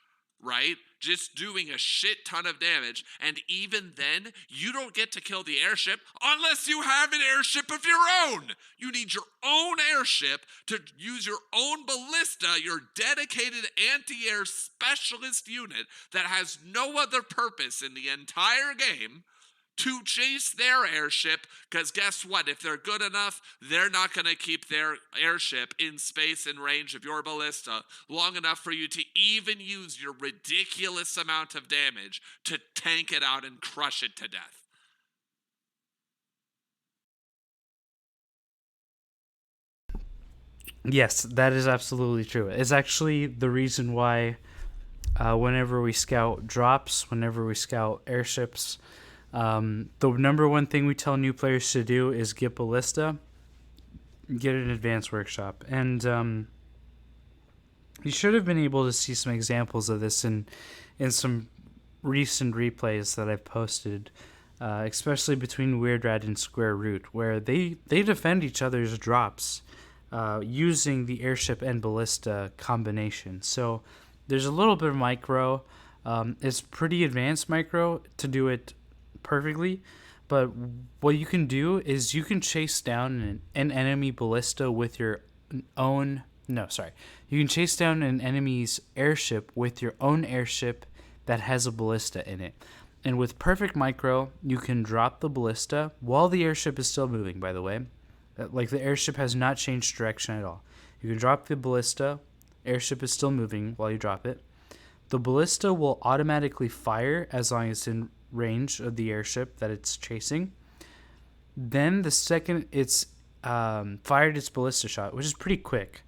right? Just doing a shit ton of damage, and even then, you don't get to kill the airship unless you have an airship of your own. You need your own airship to use your own ballista, your dedicated anti-air specialist unit that has no other purpose in the entire game, to chase their airship, because guess what? If they're good enough, they're not going to keep their airship in space and range of your ballista long enough for you to even use your ridiculous amount of damage to tank it out and crush it to death. Yes, that is absolutely true. It's actually the reason why whenever we scout drops, whenever we scout airships, the number one thing we tell new players to do is get ballista, get an advanced workshop. And you should have been able to see some examples of this in some recent replays that I've posted, especially between Weird Rat and Square Root, where they defend each other's drops using the airship and ballista combination. So there's a little bit of micro. It's pretty advanced micro to do it perfectly, but what you can do is you can chase down an enemy ballista with your own you can chase down an enemy's airship with your own airship that has a ballista in it. And with perfect micro, you can drop the ballista while the airship is still moving, by the way. Like, the airship has not changed direction at all. You can drop the ballista, airship is still moving while you drop it. The ballista will automatically fire as long as it's in range of the airship that it's chasing. Then the second it's fired its ballista shot, which is pretty quick,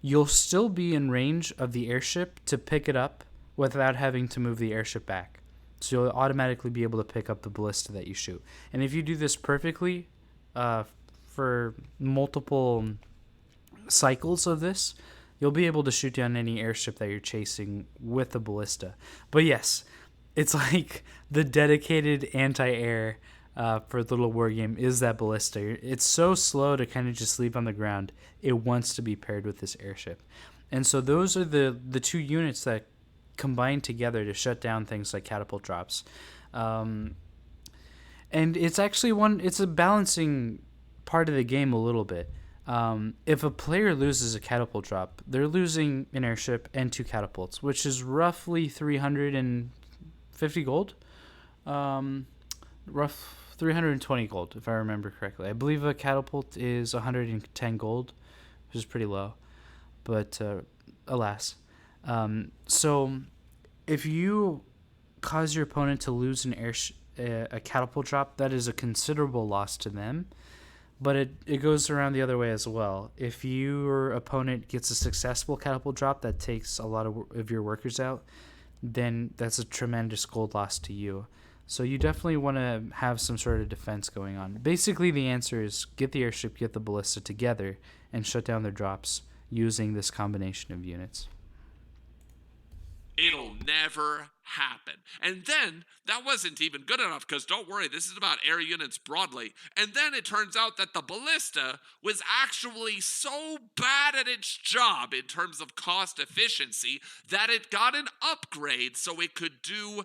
you'll still be in range of the airship to pick it up without having to move the airship back. So you'll automatically be able to pick up the ballista that you shoot. And if you do this perfectly for multiple cycles of this, you'll be able to shoot down any airship that you're chasing with a ballista. But yes, it's like the dedicated anti-air for Littlewargame is that ballista. It's so slow to kind of just leave on the ground. It wants to be paired with this airship. And so those are the two units that combine together to shut down things like catapult drops. And it's actually it's a balancing part of the game a little bit. If a player loses a catapult drop, they're losing an airship and 2 catapults, which is roughly 350 gold. Rough 320 gold, if I remember correctly. I believe a catapult is 110 gold, which is pretty low, but alas. So if you cause your opponent to lose a catapult drop, that is a considerable loss to them. But it goes around the other way as well. If your opponent gets a successful catapult drop that takes a lot of your workers out, then that's a tremendous gold loss to you. So you definitely want to have some sort of defense going on. Basically, the answer is get the airship, get the ballista together, and shut down their drops using this combination of units. It'll never happen. And then that wasn't even good enough, because don't worry, this is about air units broadly. And then it turns out that the ballista was actually so bad at its job in terms of cost efficiency that it got an upgrade so it could do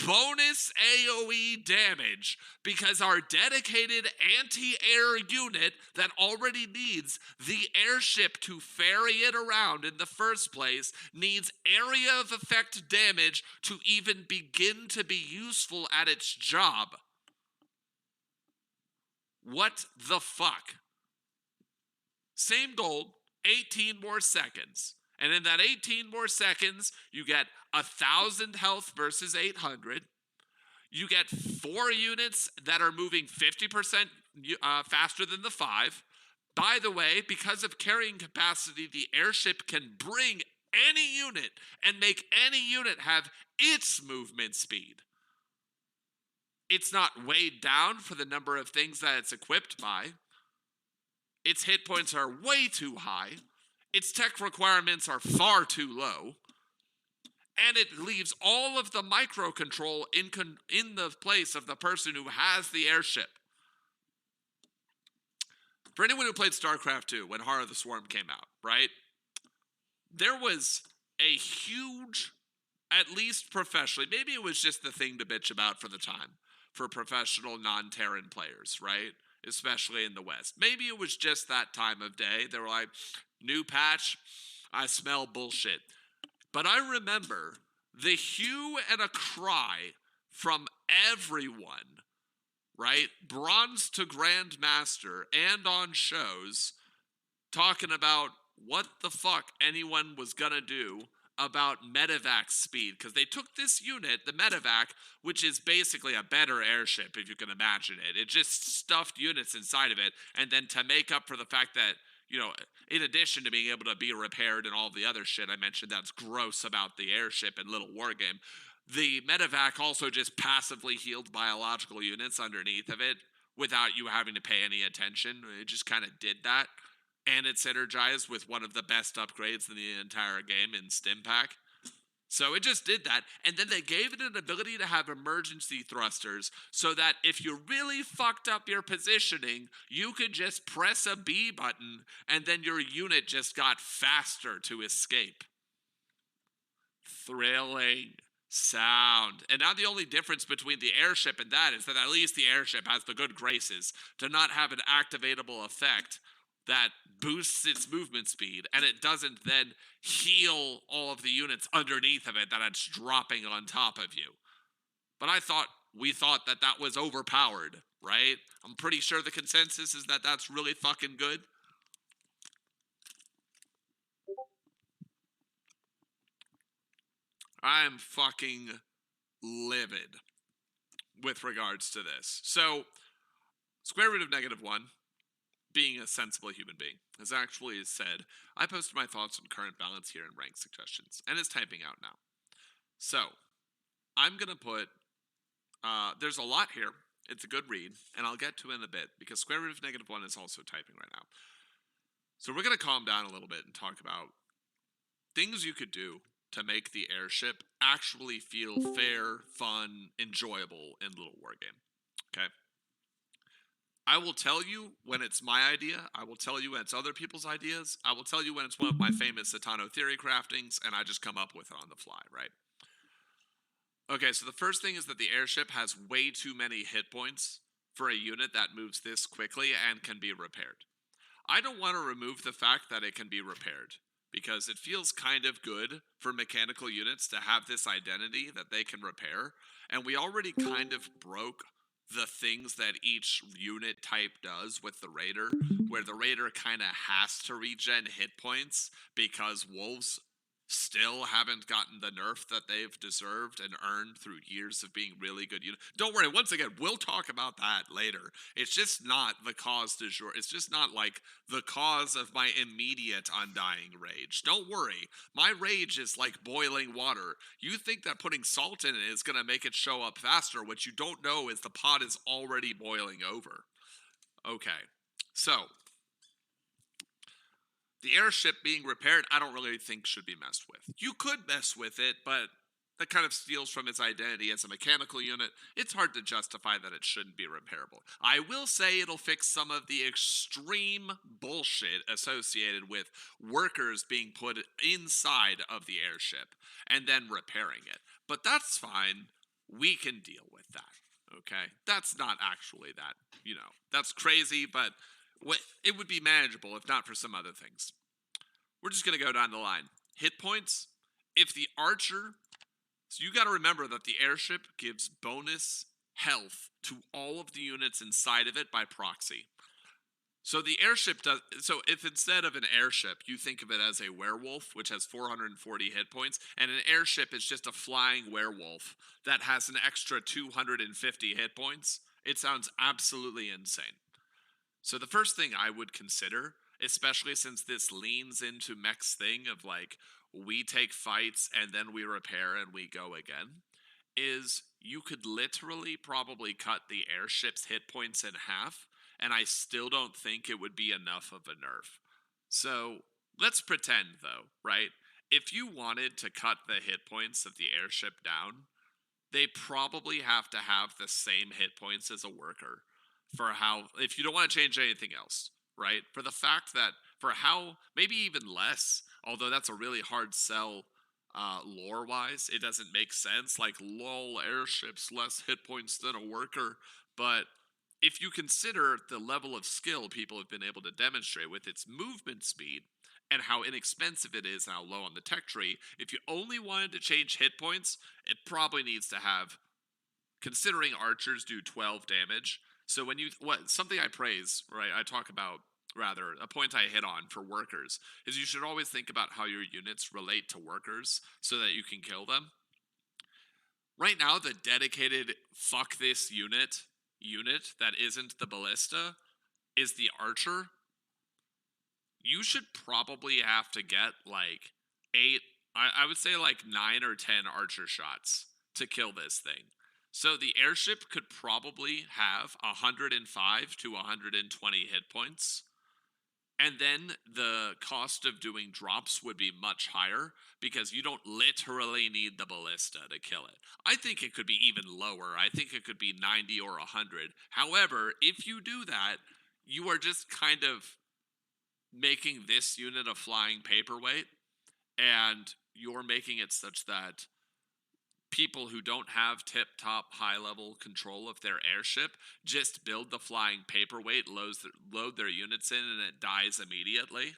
bonus AoE damage, because our dedicated anti-air unit that already needs the airship to ferry it around in the first place needs area of effect damage to even begin to be useful at its job. What the fuck? Same gold, 18 more seconds. And in that 18 more seconds, you get 1,000 health versus 800. You get 4 units that are moving 50% faster than the 5. By the way, because of carrying capacity, the airship can bring any unit and make any unit have its movement speed. It's not weighed down for the number of things that it's equipped by. Its hit points are way too high. Its tech requirements are far too low. And it leaves all of the microcontrol in the place of the person who has the airship. For anyone who played StarCraft 2 when Heart of the Swarm came out, right? There was a huge, at least professionally, maybe it was just the thing to bitch about for the time, for professional non-Terran players, right? Especially in the West. Maybe it was just that time of day. They were like, new patch, I smell bullshit. But I remember the hue and a cry from everyone, right? Bronze to Grandmaster and on shows, talking about what the fuck anyone was gonna do about medevac speed, because they took this unit, the medevac, which is basically a better airship, if you can imagine it. It just stuffed units inside of it, and then to make up for the fact that, you know, in addition to being able to be repaired and all the other shit I mentioned that's gross about the airship in Littlewargame, the medevac also just passively healed biological units underneath of it without you having to pay any attention. It just kind of did that. And it's synergized with one of the best upgrades in the entire game in Stimpack. So it just did that. And then they gave it an ability to have emergency thrusters so that if you really fucked up your positioning, you could just press a B button and then your unit just got faster to escape. Thrilling sound. And now the only difference between the airship and that is that at least the airship has the good graces to not have an activatable effect that boosts its movement speed, and it doesn't then heal all of the units underneath of it that it's dropping on top of you. But we thought that that was overpowered, right? I'm pretty sure the consensus is that that's really fucking good. I'm fucking livid with regards to this. So, square root of -1, being a sensible human being, has actually said, I posted my thoughts on current balance here in rank suggestions, and it's typing out now. So, I'm going to put, there's a lot here. It's a good read, and I'll get to it in a bit, because square root of -1 is also typing right now. So we're going to calm down a little bit and talk about things you could do to make the airship actually feel fair, fun, enjoyable in Littlewargame. Okay? I will tell you when it's my idea. I will tell you when it's other people's ideas. I will tell you when it's one of my famous Itano theory craftings, and I just come up with it on the fly, right? Okay, so the first thing is that the airship has way too many hit points for a unit that moves this quickly and can be repaired. I don't want to remove the fact that it can be repaired, because it feels kind of good for mechanical units to have this identity that they can repair, and we already kind of broke the things that each unit type does with the Raider, where the Raider kind of has to regen hit points because wolves still haven't gotten the nerf that they've deserved and earned through years of being really good units. Don't worry, once again, we'll talk about that later. It's just not the cause du jour. It's just not like the cause of my immediate undying rage. Don't worry, my rage is like boiling water. You think that putting salt in it is going to make it show up faster. What you don't know is the pot is already boiling over. Okay, so the airship being repaired, I don't really think should be messed with. You could mess with it, but that kind of steals from its identity as a mechanical unit, it's hard to justify that it shouldn't be repairable. I will say it'll fix some of the extreme bullshit associated with workers being put inside of the airship and then repairing it. But that's fine. We can deal with that. Okay? That's not actually that, that's crazy, but it would be manageable if not for some other things. We're just going to go down the line. Hit points. If the archer, so you got to remember that the airship gives bonus health to all of the units inside of it by proxy. So the airship does. So if instead of an airship, you think of it as a werewolf, which has 440 hit points, and an airship is just a flying werewolf that has an extra 250 hit points, it sounds absolutely insane. So the first thing I would consider, especially since this leans into Mech's thing of like, we take fights and then we repair and we go again, is you could literally probably cut the airship's hit points in half, and I still don't think it would be enough of a nerf. So let's pretend, though, right? If you wanted to cut the hit points of the airship down, they probably have to have the same hit points as a worker if you don't want to change anything else, right? For the fact that, for how, maybe even less, although that's a really hard sell lore-wise, it doesn't make sense, like, lol, airships, less hit points than a worker, but if you consider the level of skill people have been able to demonstrate with its movement speed, and how inexpensive it is and how low on the tech tree, if you only wanted to change hit points, it probably needs to have, considering archers do 12 damage, so something I praise, right, I talk about, rather, a point I hit on for workers, is you should always think about how your units relate to workers so that you can kill them. Right now, the dedicated fuck this unit that isn't the ballista is the archer. You should probably have to get like 8, I would say like 9 or 10 archer shots to kill this thing. So the airship could probably have 105 to 120 hit points. And then the cost of doing drops would be much higher because you don't literally need the ballista to kill it. I think it could be even lower. I think it could be 90 or 100. However, if you do that, you are just kind of making this unit a flying paperweight, and you're making it such that people who don't have tip-top high-level control of their airship just build the flying paperweight, load their units in, and it dies immediately,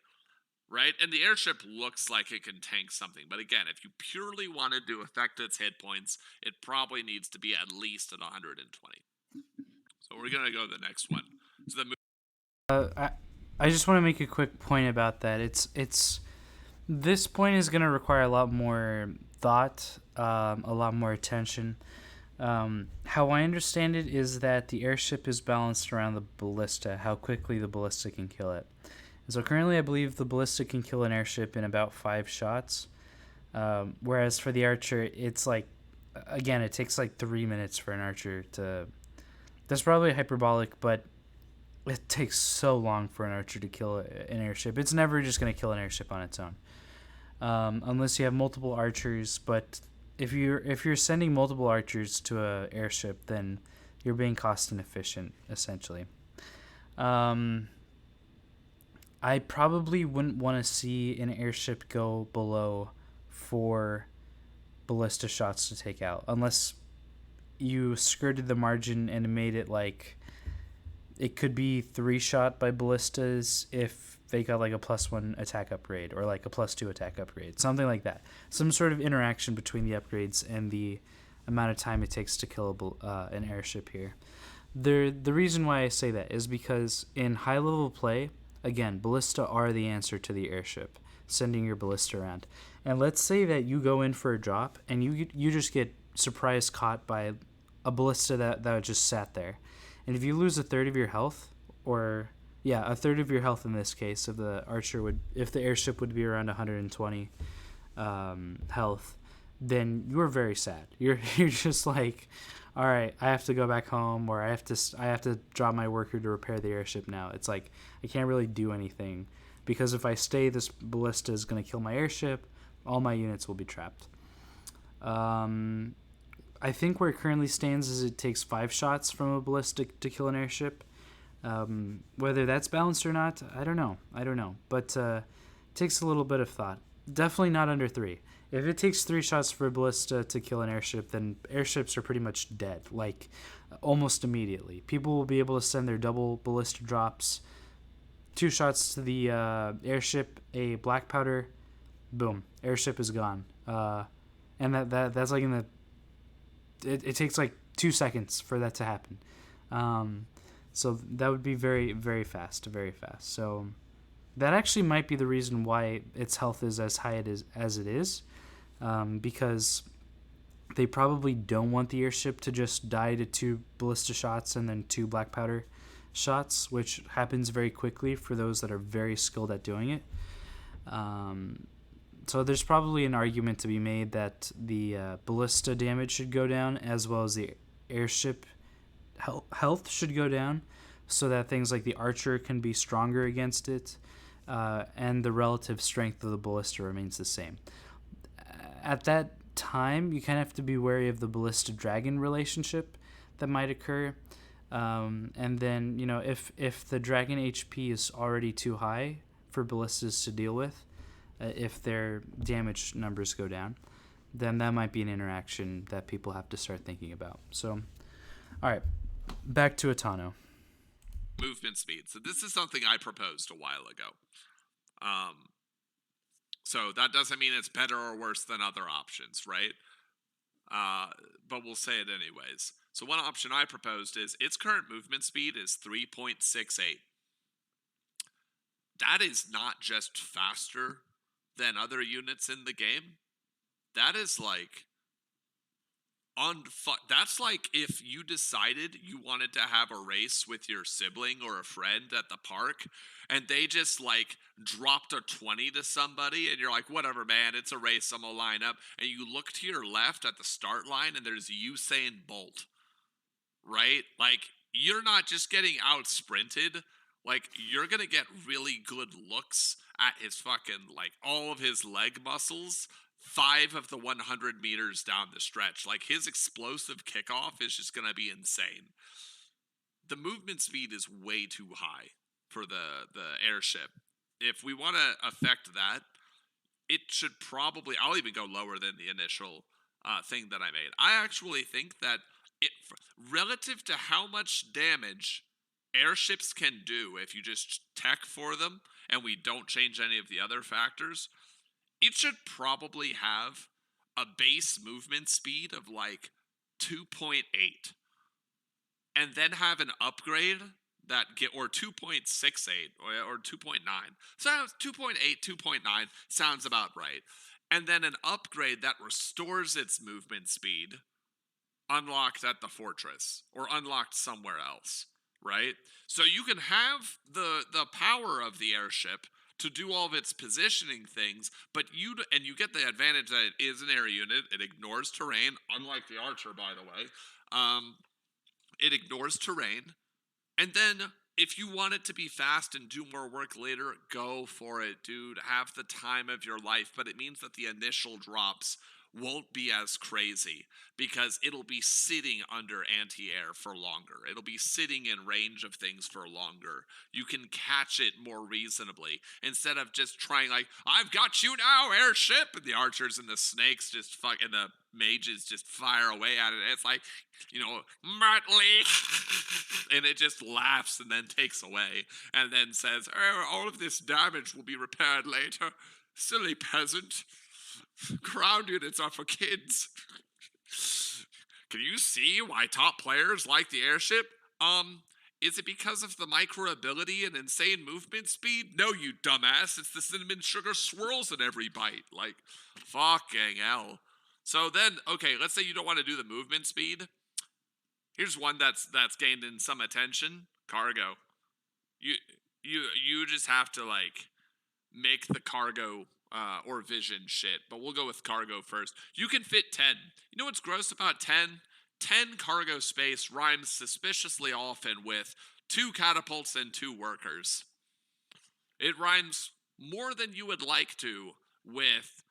right? And the airship looks like it can tank something. But again, if you purely wanted to affect its hit points, it probably needs to be at least at 120. So we're going to go to the next one. So I just want to make a quick point about that. It's this point is going to require a lot more thought, a lot more attention. How I understand it is that the airship is balanced around the ballista, how quickly the ballista can kill it. And so currently I believe the ballista can kill an airship in about 5 shots, whereas for the archer, it's like, again, it takes like 3 minutes for an archer to... That's probably hyperbolic, but it takes so long for an archer to kill an airship. It's never just going to kill an airship on its own. Unless you have multiple archers, but if you're sending multiple archers to a airship, then you're being cost inefficient, essentially. I probably wouldn't want to see an airship go below 4 ballista shots to take out, unless you skirted the margin and made it like it could be 3 shot by ballistas if they got like a +1 attack upgrade or like a +2 attack upgrade, something like that. Some sort of interaction between the upgrades and the amount of time it takes to kill an airship here. The reason why I say that is because in high level play, again, ballista are the answer to the airship, sending your ballista around. And let's say that you go in for a drop and you just get surprise caught by a ballista that just sat there. And if you lose a third of your health, a third of your health in this case, if the airship would be around 120 health, then you're very sad. You're just like, all right, I have to go back home, or I have to drop my worker to repair the airship now. It's like I can't really do anything because if I stay, this ballista is going to kill my airship. All my units will be trapped. I think where it currently stands is it takes 5 shots from a ballista to kill an airship. Whether that's balanced or not, I don't know. But it takes a little bit of thought. Definitely not under 3. If it takes 3 shots for a ballista to kill an airship, then airships are pretty much dead, like almost immediately. People will be able to send their double ballista drops, 2 shots to the airship, a black powder, boom, airship is gone. And that's like in the it takes like 2 seconds for that to happen. So that would be very, very fast, very fast. So that actually might be the reason why its health is as high as it is, because they probably don't want the airship to just die to 2 ballista shots and then 2 black powder shots, which happens very quickly for those that are very skilled at doing it. So there's probably an argument to be made that the ballista damage should go down, as well as the airship health should go down, so that things like the archer can be stronger against it, and the relative strength of the ballista remains the same. At that time, you kind of have to be wary of the ballista dragon relationship that might occur. And then, if the dragon HP is already too high for ballistas to deal with, if their damage numbers go down, then that might be an interaction that people have to start thinking about. So, all right, back to Itano. Movement speed. So this is something I proposed a while ago. So that doesn't mean it's better or worse than other options, right? But we'll say it anyways. So one option I proposed is its current movement speed is 3.68. That is not just faster than other units in the game. That is like that's like if you decided you wanted to have a race with your sibling or a friend at the park, and they just like dropped a 20 to somebody, and you're like, whatever, man, it's a race, I'm gonna line up. And you look to your left at the start line, and there's Usain Bolt, right? Like, you're not just getting out sprinted, like, you're gonna get really good looks at his fucking, like, all of his leg muscles 5 of the 100 meters down the stretch. Like, his explosive kickoff is just gonna be insane. The movement speed is way too high for the airship. If we want to affect that, it should probably, I'll even go lower than the initial thing that I made. I actually think that relative to how much damage airships can do if you just tech for them and we don't change any of the other factors, it should probably have a base movement speed of like 2.8, and then have an upgrade that or 2.68 or 2.9. So 2.8, 2.9 sounds about right. And then an upgrade that restores its movement speed unlocked at the fortress or unlocked somewhere else, right? So you can have the power of the airship to do all of its positioning things, but you get the advantage that it is an air unit. It ignores terrain, unlike the archer, by the way. It ignores terrain. And then if you want it to be fast and do more work later, go for it, dude. Have the time of your life. But it means that the initial drops won't be as crazy because it'll be sitting under anti-air for longer. It'll be sitting in range of things for longer. You can catch it more reasonably instead of just trying like, I've got you now, airship, and the archers and the snakes just and the mages just fire away at it. It's like, Muttley, and it just laughs and then takes away and then says, oh, all of this damage will be repaired later. Silly peasant. Ground units are for kids. Can you see why top players like the airship? Is it because of the micro ability and insane movement speed? No, you dumbass. It's the cinnamon sugar swirls in every bite. Like, fucking hell. So then, okay, let's say you don't want to do the movement speed. Here's one that's gained in some attention. Cargo. You just have to like make the cargo or vision shit, but we'll go with cargo first. You can fit 10. You know what's gross about 10? 10 cargo space rhymes suspiciously often with 2 catapults and 2 workers. It rhymes more than you would like to with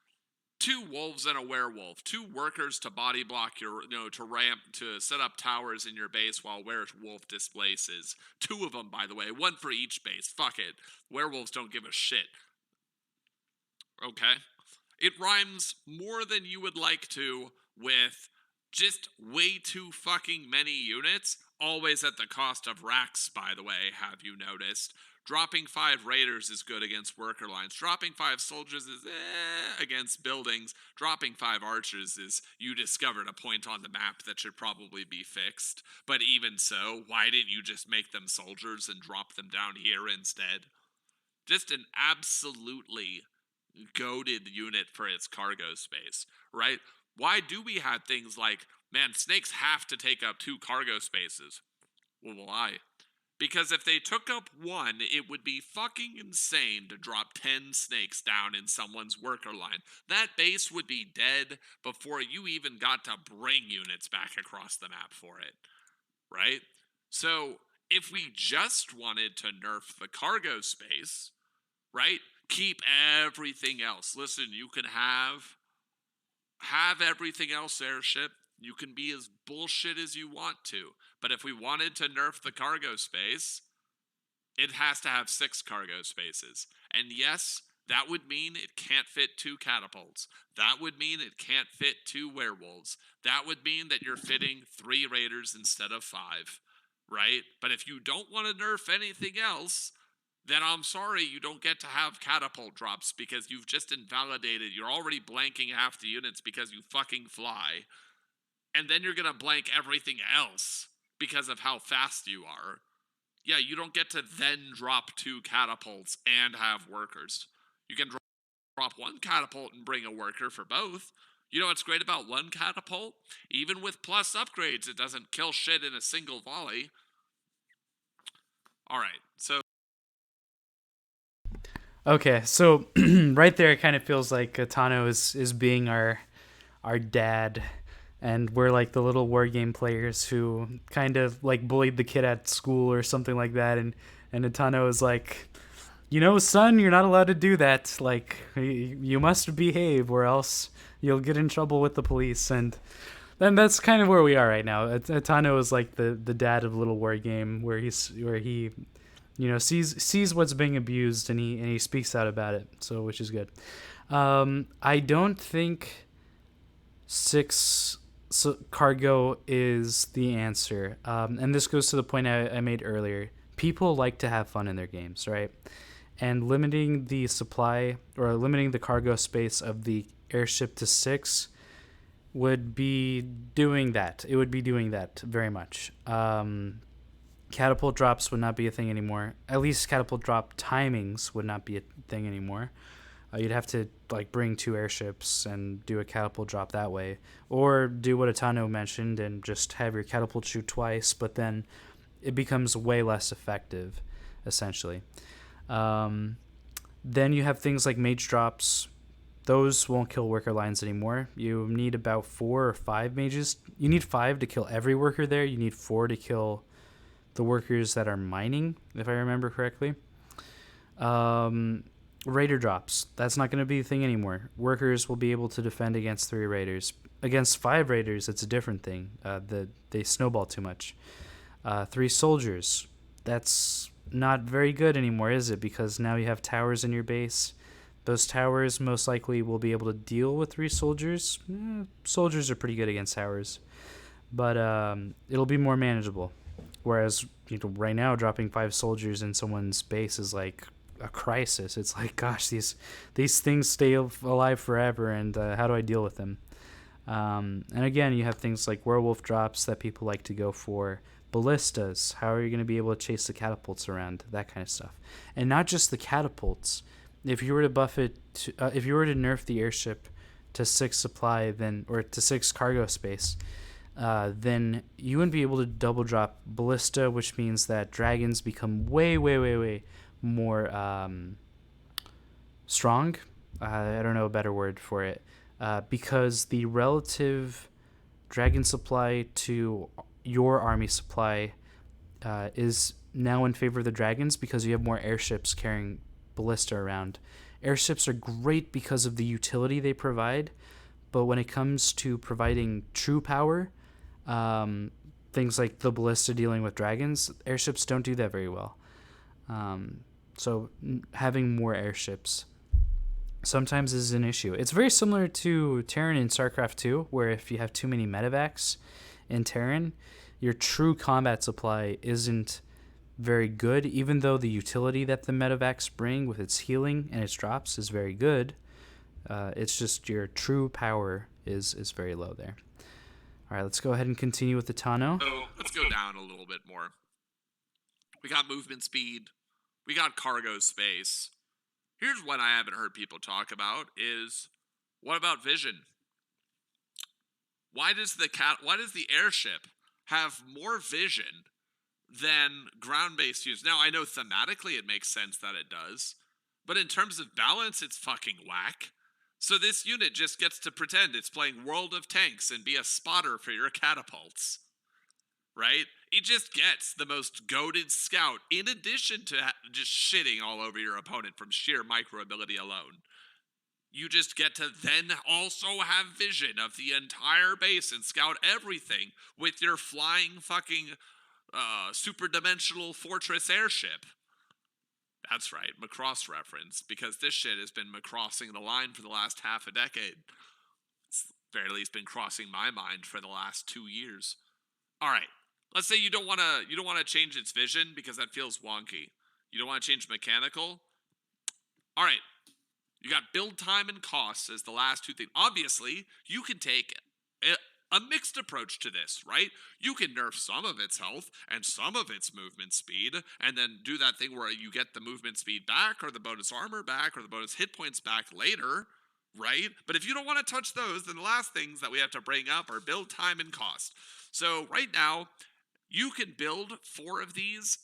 2 wolves and a werewolf, 2 workers to body block your, to ramp, to set up towers in your base while werewolf displaces. 2 of them, by the way, 1 for each base. Fuck it. Werewolves don't give a shit. Okay? It rhymes more than you would like to with just way too fucking many units, always at the cost of racks, by the way, have you noticed? Dropping 5 raiders is good against worker lines. Dropping 5 soldiers is against buildings. Dropping 5 archers is you discovered a point on the map that should probably be fixed. But even so, why didn't you just make them soldiers and drop them down here instead? Just an absolutely goated unit for its cargo space, right? Why do we have things like, man, snakes have to take up 2 cargo spaces? Well, why? Because if they took up 1, it would be fucking insane to drop 10 snakes down in someone's worker line. That base would be dead before you even got to bring units back across the map for it, right? So if we just wanted to nerf the cargo space, right? Keep everything else. Listen, you can have everything else, Airship. You can be as bullshit as you want to. But if we wanted to nerf the cargo space, it has to have 6 cargo spaces. And yes, that would mean it can't fit 2 catapults. That would mean it can't fit 2 werewolves. That would mean that you're fitting 3 raiders instead of 5, right? But if you don't want to nerf anything else, then I'm sorry you don't get to have catapult drops because you've just invalidated. You're already blanking half the units because you fucking fly. And then you're going to blank everything else because of how fast you are. Yeah, you don't get to then drop 2 catapults and have workers. You can drop 1 catapult and bring a worker for both. You know what's great about 1 catapult? Even with plus upgrades, it doesn't kill shit in a single volley. Alright, so... Okay, so right there it kind of feels like Itano is being our dad, and we're like the little war game players who kind of like bullied the kid at school or something like that, and Itano is like, son, you're not allowed to do that. Like, you must behave or else you'll get in trouble with the police. And then that's kind of where we are right now. Itano is like the dad of Little War Game, where he sees what's being abused and he speaks out about it. So, which is good. I don't think 6 cargo is the answer. And this goes to the point I made earlier. People like to have fun in their games, right? And limiting the supply or limiting the cargo space of the airship to 6 would be doing that. It would be doing that very much. Catapult drops would not be a thing anymore. At least catapult drop timings would not be a thing anymore. You'd have to like bring 2 airships and do a catapult drop that way, or do what Itano mentioned and just have your catapult shoot twice, but then it becomes way less effective, essentially. Then you have things like mage drops. Those won't kill worker lines anymore. You need about 4 or 5 mages. You need 5 to kill every worker there. You need 4 to kill the workers that are mining, if I remember correctly. Raider drops. That's not going to be a thing anymore. Workers will be able to defend against 3 raiders. Against 5 raiders, it's a different thing. They snowball too much. 3 soldiers. That's not very good anymore, is it? Because now you have towers in your base. Those towers most likely will be able to deal with 3 soldiers. Soldiers are pretty good against towers. But it'll be more manageable. Whereas right now, dropping 5 soldiers in someone's base is like a crisis. It's like, gosh, these things stay alive forever, and how do I deal with them? And again, you have things like werewolf drops that people like to go for. Ballistas, how are you going to be able to chase the catapults around? That kind of stuff. And not just the catapults. If you were to buff it, if you were to nerf the airship to 6 supply, or to 6 cargo space, then you wouldn't be able to double drop ballista, which means that dragons become way more strong. I don't know a better word for it, because the relative dragon supply to your army supply is now in favor of the dragons because you have more airships carrying ballista around. Airships are great because of the utility they provide, but when it comes to providing true power, things like the ballista dealing with dragons, airships don't do that very well. So having more airships sometimes is an issue. It's very similar to Terran in StarCraft 2, where if you have too many medevacs in Terran, your true combat supply isn't very good, even though the utility that the medevacs bring with its healing and its drops is very good. It's just your true power is very low there. All right, let's go ahead and continue with the Tano. So let's go down a little bit more. We got movement speed. We got cargo space. Here's what I haven't heard people talk about is, what about vision? Why does the airship have more vision than ground-based use? Now, I know thematically it makes sense that it does, but in terms of balance, it's fucking whack. So this unit just gets to pretend it's playing World of Tanks and be a spotter for your catapults, right? It just gets the most goated scout, in addition to just shitting all over your opponent from sheer micro ability alone. You just get to then also have vision of the entire base and scout everything with your flying fucking super dimensional fortress airship. That's right, Macross reference, because this shit has been Macrossing the line for the last half a decade. It's very least been crossing my mind for the last 2 years. All right, let's say you don't want to change its vision because that feels wonky. You don't want to change mechanical. All right, you got build time and costs as the last two things. Obviously, you can take a mixed approach to this, right? You can nerf some of its health and some of its movement speed, and then do that thing where you get the movement speed back, or the bonus armor back, or the bonus hit points back later, right? But if you don't want to touch those, then the last things that we have to bring up are build time and cost. So right now, you can build 4 of these.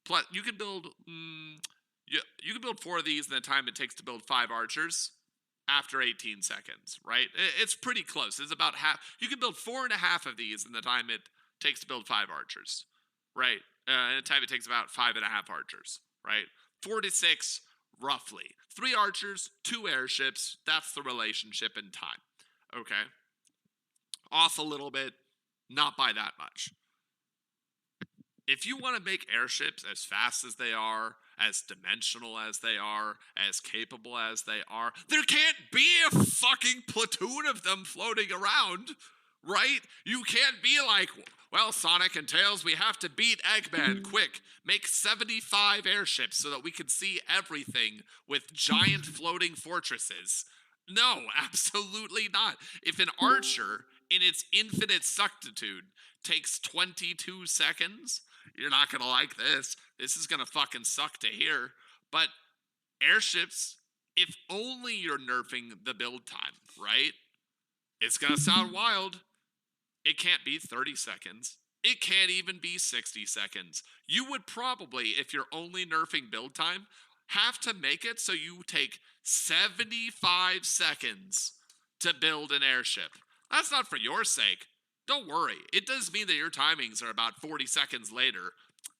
Plus, you can build you can build 4 of these in the time it takes to build 5 archers after 18 seconds, right? It's pretty close. It's about half. You can build 4.5 of these in the time it takes to build 5 archers, right? In the time it takes about 5.5 archers, right? 4 to 6, roughly. 3 archers, 2 airships. That's the relationship in time, okay? Off a little bit, not by that much. If you want to make airships as fast as they are, as dimensional as they are, as capable as they are, there can't be a fucking platoon of them floating around, right? You can't be like, well, Sonic and Tails, we have to beat Eggman, quick, make 75 airships so that we can see everything with giant floating fortresses. No, absolutely not. If an archer, in its infinite suctitude, takes 22 seconds, you're not going to like this. This is going to fucking suck to hear. But airships, if only you're nerfing the build time, right? It's going to sound wild. It can't be 30 seconds. It can't even be 60 seconds. You would probably, if you're only nerfing build time, have to make it so you take 75 seconds to build an airship. That's not for your sake. Don't worry. It does mean that your timings are about 40 seconds later,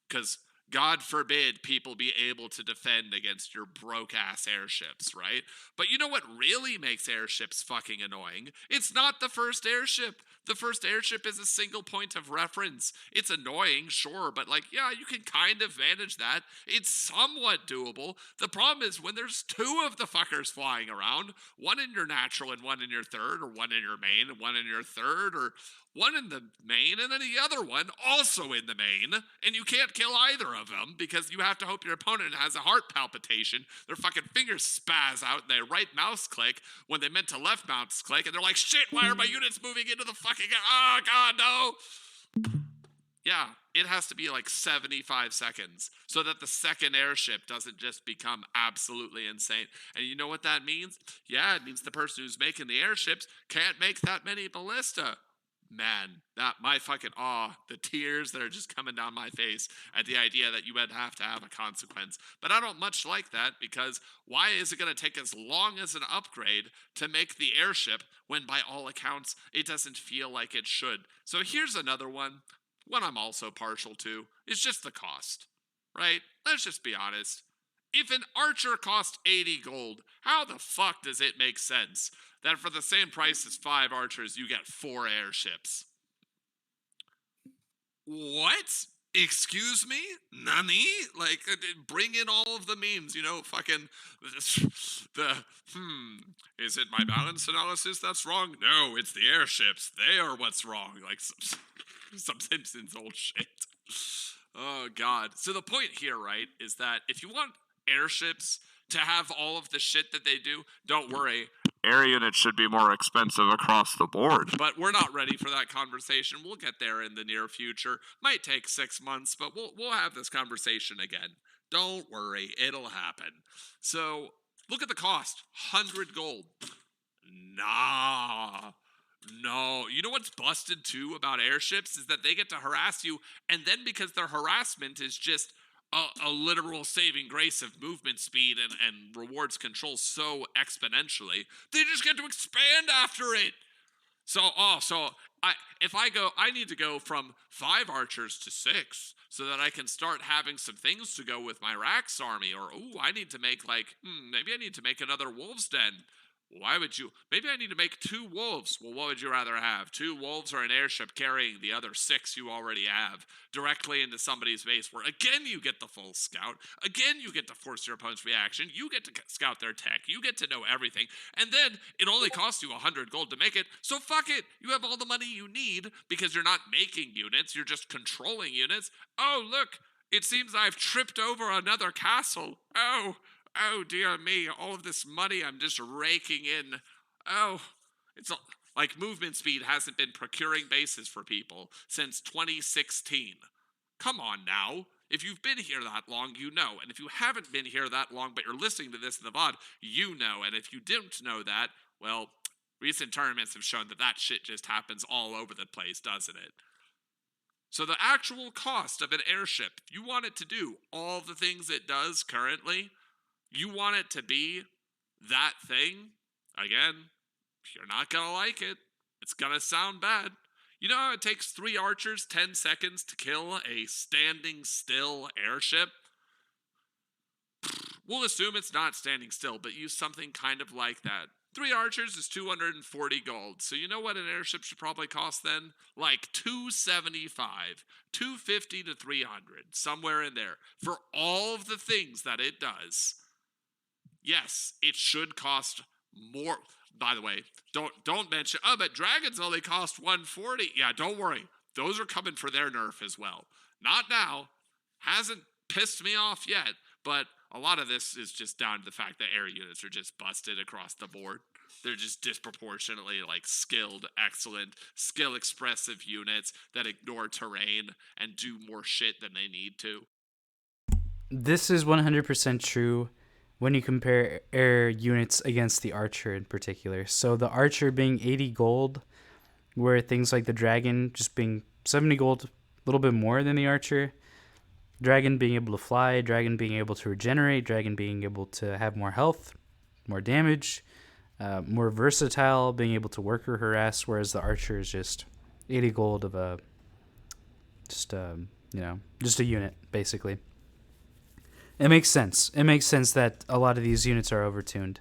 because God forbid people be able to defend against your broke-ass airships, right? But you know what really makes airships fucking annoying? It's not the first airship. The first airship is a single point of reference. It's annoying, sure, but yeah, you can kind of manage that. It's somewhat doable. The problem is when there's 2 of the fuckers flying around, one in your natural and one in your third, or one in your main and one in your third, or one in the main and then the other one also in the main, and you can't kill either of them because you have to hope your opponent has a heart palpitation, their fucking fingers spaz out, and they right mouse click when they meant to left mouse click, and they're like, shit, why are my units moving into the fucking, oh god, no. Yeah, it has to be 75 seconds so that the second airship doesn't just become absolutely insane. And you know what that means? Yeah, it means the person who's making the airships can't make that many ballista. Man, that my fucking the tears that are just coming down my face at the idea that you would have to have a consequence. But I don't much like that, because why is it going to take as long as an upgrade to make the airship when by all accounts it doesn't feel like it should? So here's another one I'm also partial to. It's just the cost, right? Let's just be honest. If an archer costs 80 gold, how the fuck does it make sense that for the same price as 5 archers, you get 4 airships? What? Excuse me? Nani? Like, bring in all of the memes, fucking the, is it my balance analysis that's wrong? No, it's the airships. They are what's wrong. Like, some Simpsons old shit. Oh, God. So the point here, right, is that if you want airships to have all of the shit that they do, don't worry. Air units should be more expensive across the board. But we're not ready for that conversation. We'll get there in the near future. Might take 6 months, but we'll have this conversation again. Don't worry, it'll happen. So look at the cost: 100 gold. Nah. No, you know what's busted too about airships is that they get to harass you, and then because their harassment is just a literal saving grace of movement speed and rewards control so exponentially, they just get to expand after it. So I need to go from 5 archers to 6 so that I can start having some things to go with my Rax army. Or I need to make maybe I need to make another wolves den. Why would you? Maybe I need to make 2 wolves. Well, what would you rather have? 2 wolves or an airship carrying the other 6 you already have directly into somebody's base where, again, you get the full scout. Again, you get to force your opponent's reaction. You get to scout their tech. You get to know everything. And then it only costs you 100 gold to make it. So fuck it. You have all the money you need because you're not making units. You're just controlling units. Oh, look. It seems I've tripped over another castle. Oh, dear me, all of this money I'm just raking in. Oh, it's like movement speed hasn't been procuring bases for people since 2016. Come on now. If you've been here that long, you know. And if you haven't been here that long, but you're listening to this in the VOD, you know. And if you didn't know that, well, recent tournaments have shown that shit just happens all over the place, doesn't it? So the actual cost of an airship, if you want it to do all the things it does currently, you want it to be that thing, again, you're not going to like it. It's going to sound bad. You know how it takes 3 archers 10 seconds to kill a standing still airship? We'll assume it's not standing still, but use something kind of like that. 3 archers is 240 gold. So you know what an airship should probably cost then? Like 275, 250 to 300, somewhere in there, for all of the things that it does. Yes, it should cost more. By the way, don't mention, but dragons only cost 140. Yeah, don't worry. Those are coming for their nerf as well. Not now. Hasn't pissed me off yet, but a lot of this is just down to the fact that air units are just busted across the board. They're just disproportionately skilled, excellent, skill expressive units that ignore terrain and do more shit than they need to. This is 100% true when you compare air units against the archer in particular. So the archer being 80 gold, where things like the dragon just being 70 gold, a little bit more than the archer. Dragon being able to fly, dragon being able to regenerate, dragon being able to have more health, more damage, more versatile, being able to work or harass, whereas the archer is just 80 gold of just a unit, basically. It makes sense. It makes sense that a lot of these units are overtuned.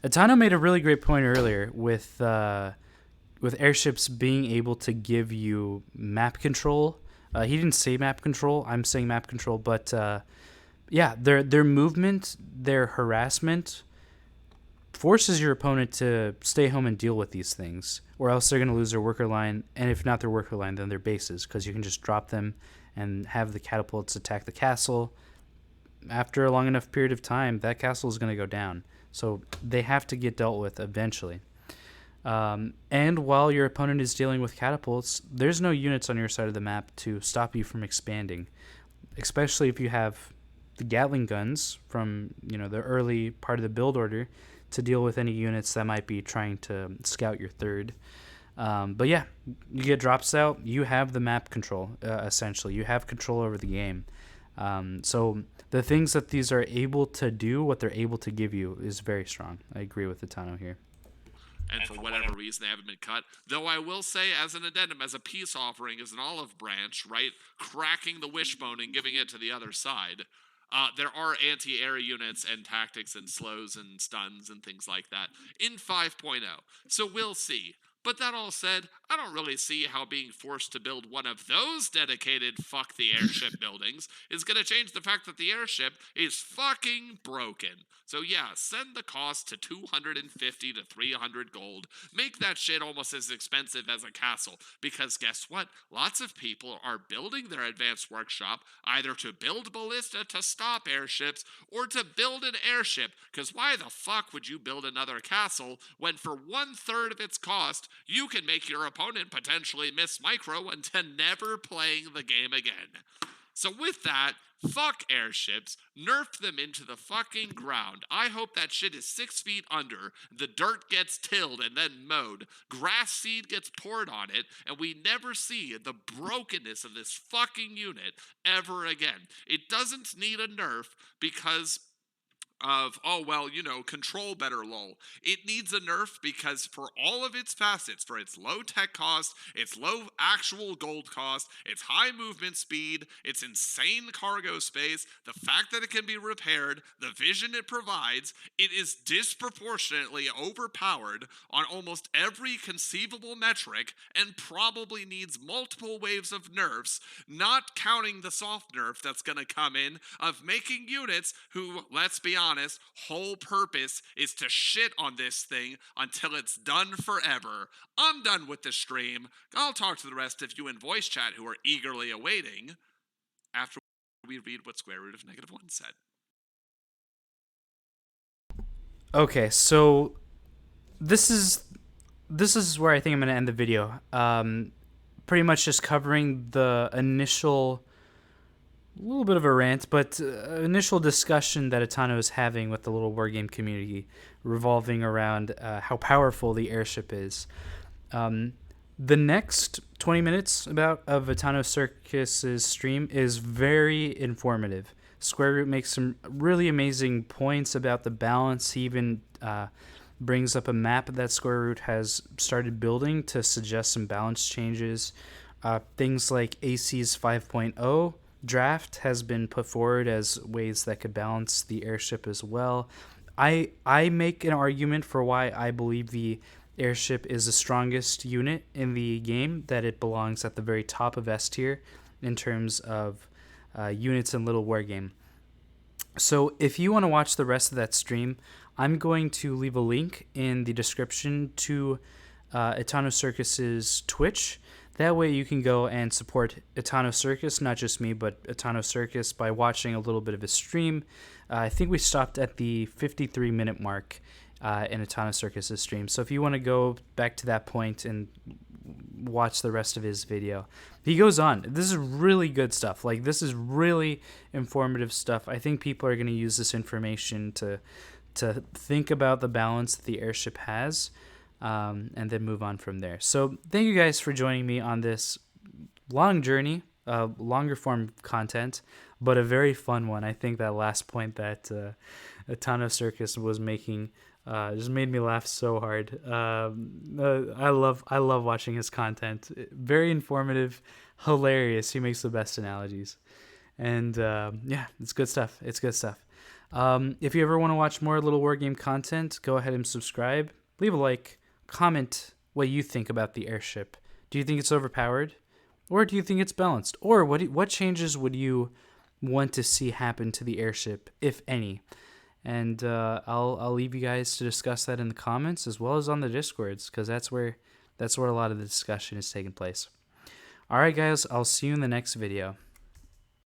Itano made a really great point earlier with airships being able to give you map control. He didn't say map control. I'm saying map control, but their movement, their harassment forces your opponent to stay home and deal with these things, or else they're going to lose their worker line, and if not their worker line, then their bases, because you can just drop them and have the catapults attack the castle. After a long enough period of time, that castle is going to go down. So they have to get dealt with eventually. And while your opponent is dealing with catapults, there's no units on your side of the map to stop you from expanding, especially if you have the Gatling guns from the early part of the build order to deal with any units that might be trying to scout your third. But yeah, you get drops out, you have the map control, essentially. You have control over the game. So the things that these are able to do, what they're able to give you, is very strong. I agree with Itano here. And for whatever reason, they haven't been cut. Though I will say, as an addendum, as a peace offering, as an olive branch, right, cracking the wishbone and giving it to the other side, There are anti-air units and tactics and slows and stuns and things like that in 5.0, so we'll see. But that all said, I don't really see how being forced to build one of those dedicated fuck the airship buildings is going to change the fact that the airship is fucking broken. So yeah, send the cost to 250 to 300 gold. Make that shit almost as expensive as a castle. Because guess what? Lots of people are building their advanced workshop either to build ballista to stop airships or to build an airship. Because why the fuck would you build another castle when for 1/3 of its cost you can make your opponent potentially miss micro into never playing the game again? So with that, fuck airships, nerf them into the fucking ground. I hope that shit is 6 feet under, the dirt gets tilled and then mowed, grass seed gets poured on it, and we never see the brokenness of this fucking unit ever again. It doesn't need a nerf because of, oh well, control better lol. It needs a nerf because for all of its facets, for its low tech cost, its low actual gold cost, its high movement speed, its insane cargo space, the fact that it can be repaired, the vision it provides, it is disproportionately overpowered on almost every conceivable metric and probably needs multiple waves of nerfs, not counting the soft nerf that's going to come in of making units who, let's be honest, whole purpose is to shit on this thing until it's done forever. I'm done with the stream. I'll talk to the rest of you in voice chat who are eagerly awaiting after we read what square root of -1 said. Okay, so this is where I think I'm going to end the video. Pretty much just covering the initial, a little bit of a rant, but initial discussion that Itano is having with the Little Wargame community, revolving around how powerful the airship is. The next 20 minutes of ItanoCircus's stream is very informative. Square Root makes some really amazing points about the balance. He even brings up a map that Square Root has started building to suggest some balance changes. Things like AC's 5.0 draft has been put forward as ways that could balance the airship as well. I make an argument for why I believe the airship is the strongest unit in the game, that it belongs at the very top of S tier in terms of units in Little Wargame. So if you want to watch the rest of that stream, I'm going to leave a link in the description to ItanoCircus's Twitch. That way you can go and support ItanoCircus, not just me, but ItanoCircus, by watching a little bit of his stream. I think we stopped at the 53-minute mark in ItanoCircus's stream. So if you want to go back to that point and watch the rest of his video, he goes on. This is really good stuff. Like, this is really informative stuff. I think people are going to use this information to think about the balance that the airship has, and then move on from there. So thank you guys for joining me on this long journey, longer form content, but a very fun one. I think that last point that ItanoCircus was making just made me laugh so hard. I love watching his content. Very informative, hilarious. He makes the best analogies, and yeah, it's good stuff. It's good stuff. If you ever want to watch more Little Wargame content, go ahead and subscribe. Leave a like. Comment what you think about the airship. Do you think it's overpowered, or do you think it's balanced? Or what changes would you want to see happen to the airship, if any? And I'll leave you guys to discuss that in the comments as well as on the Discords, because that's where a lot of the discussion is taking place. All right, guys, I'll see you in the next video.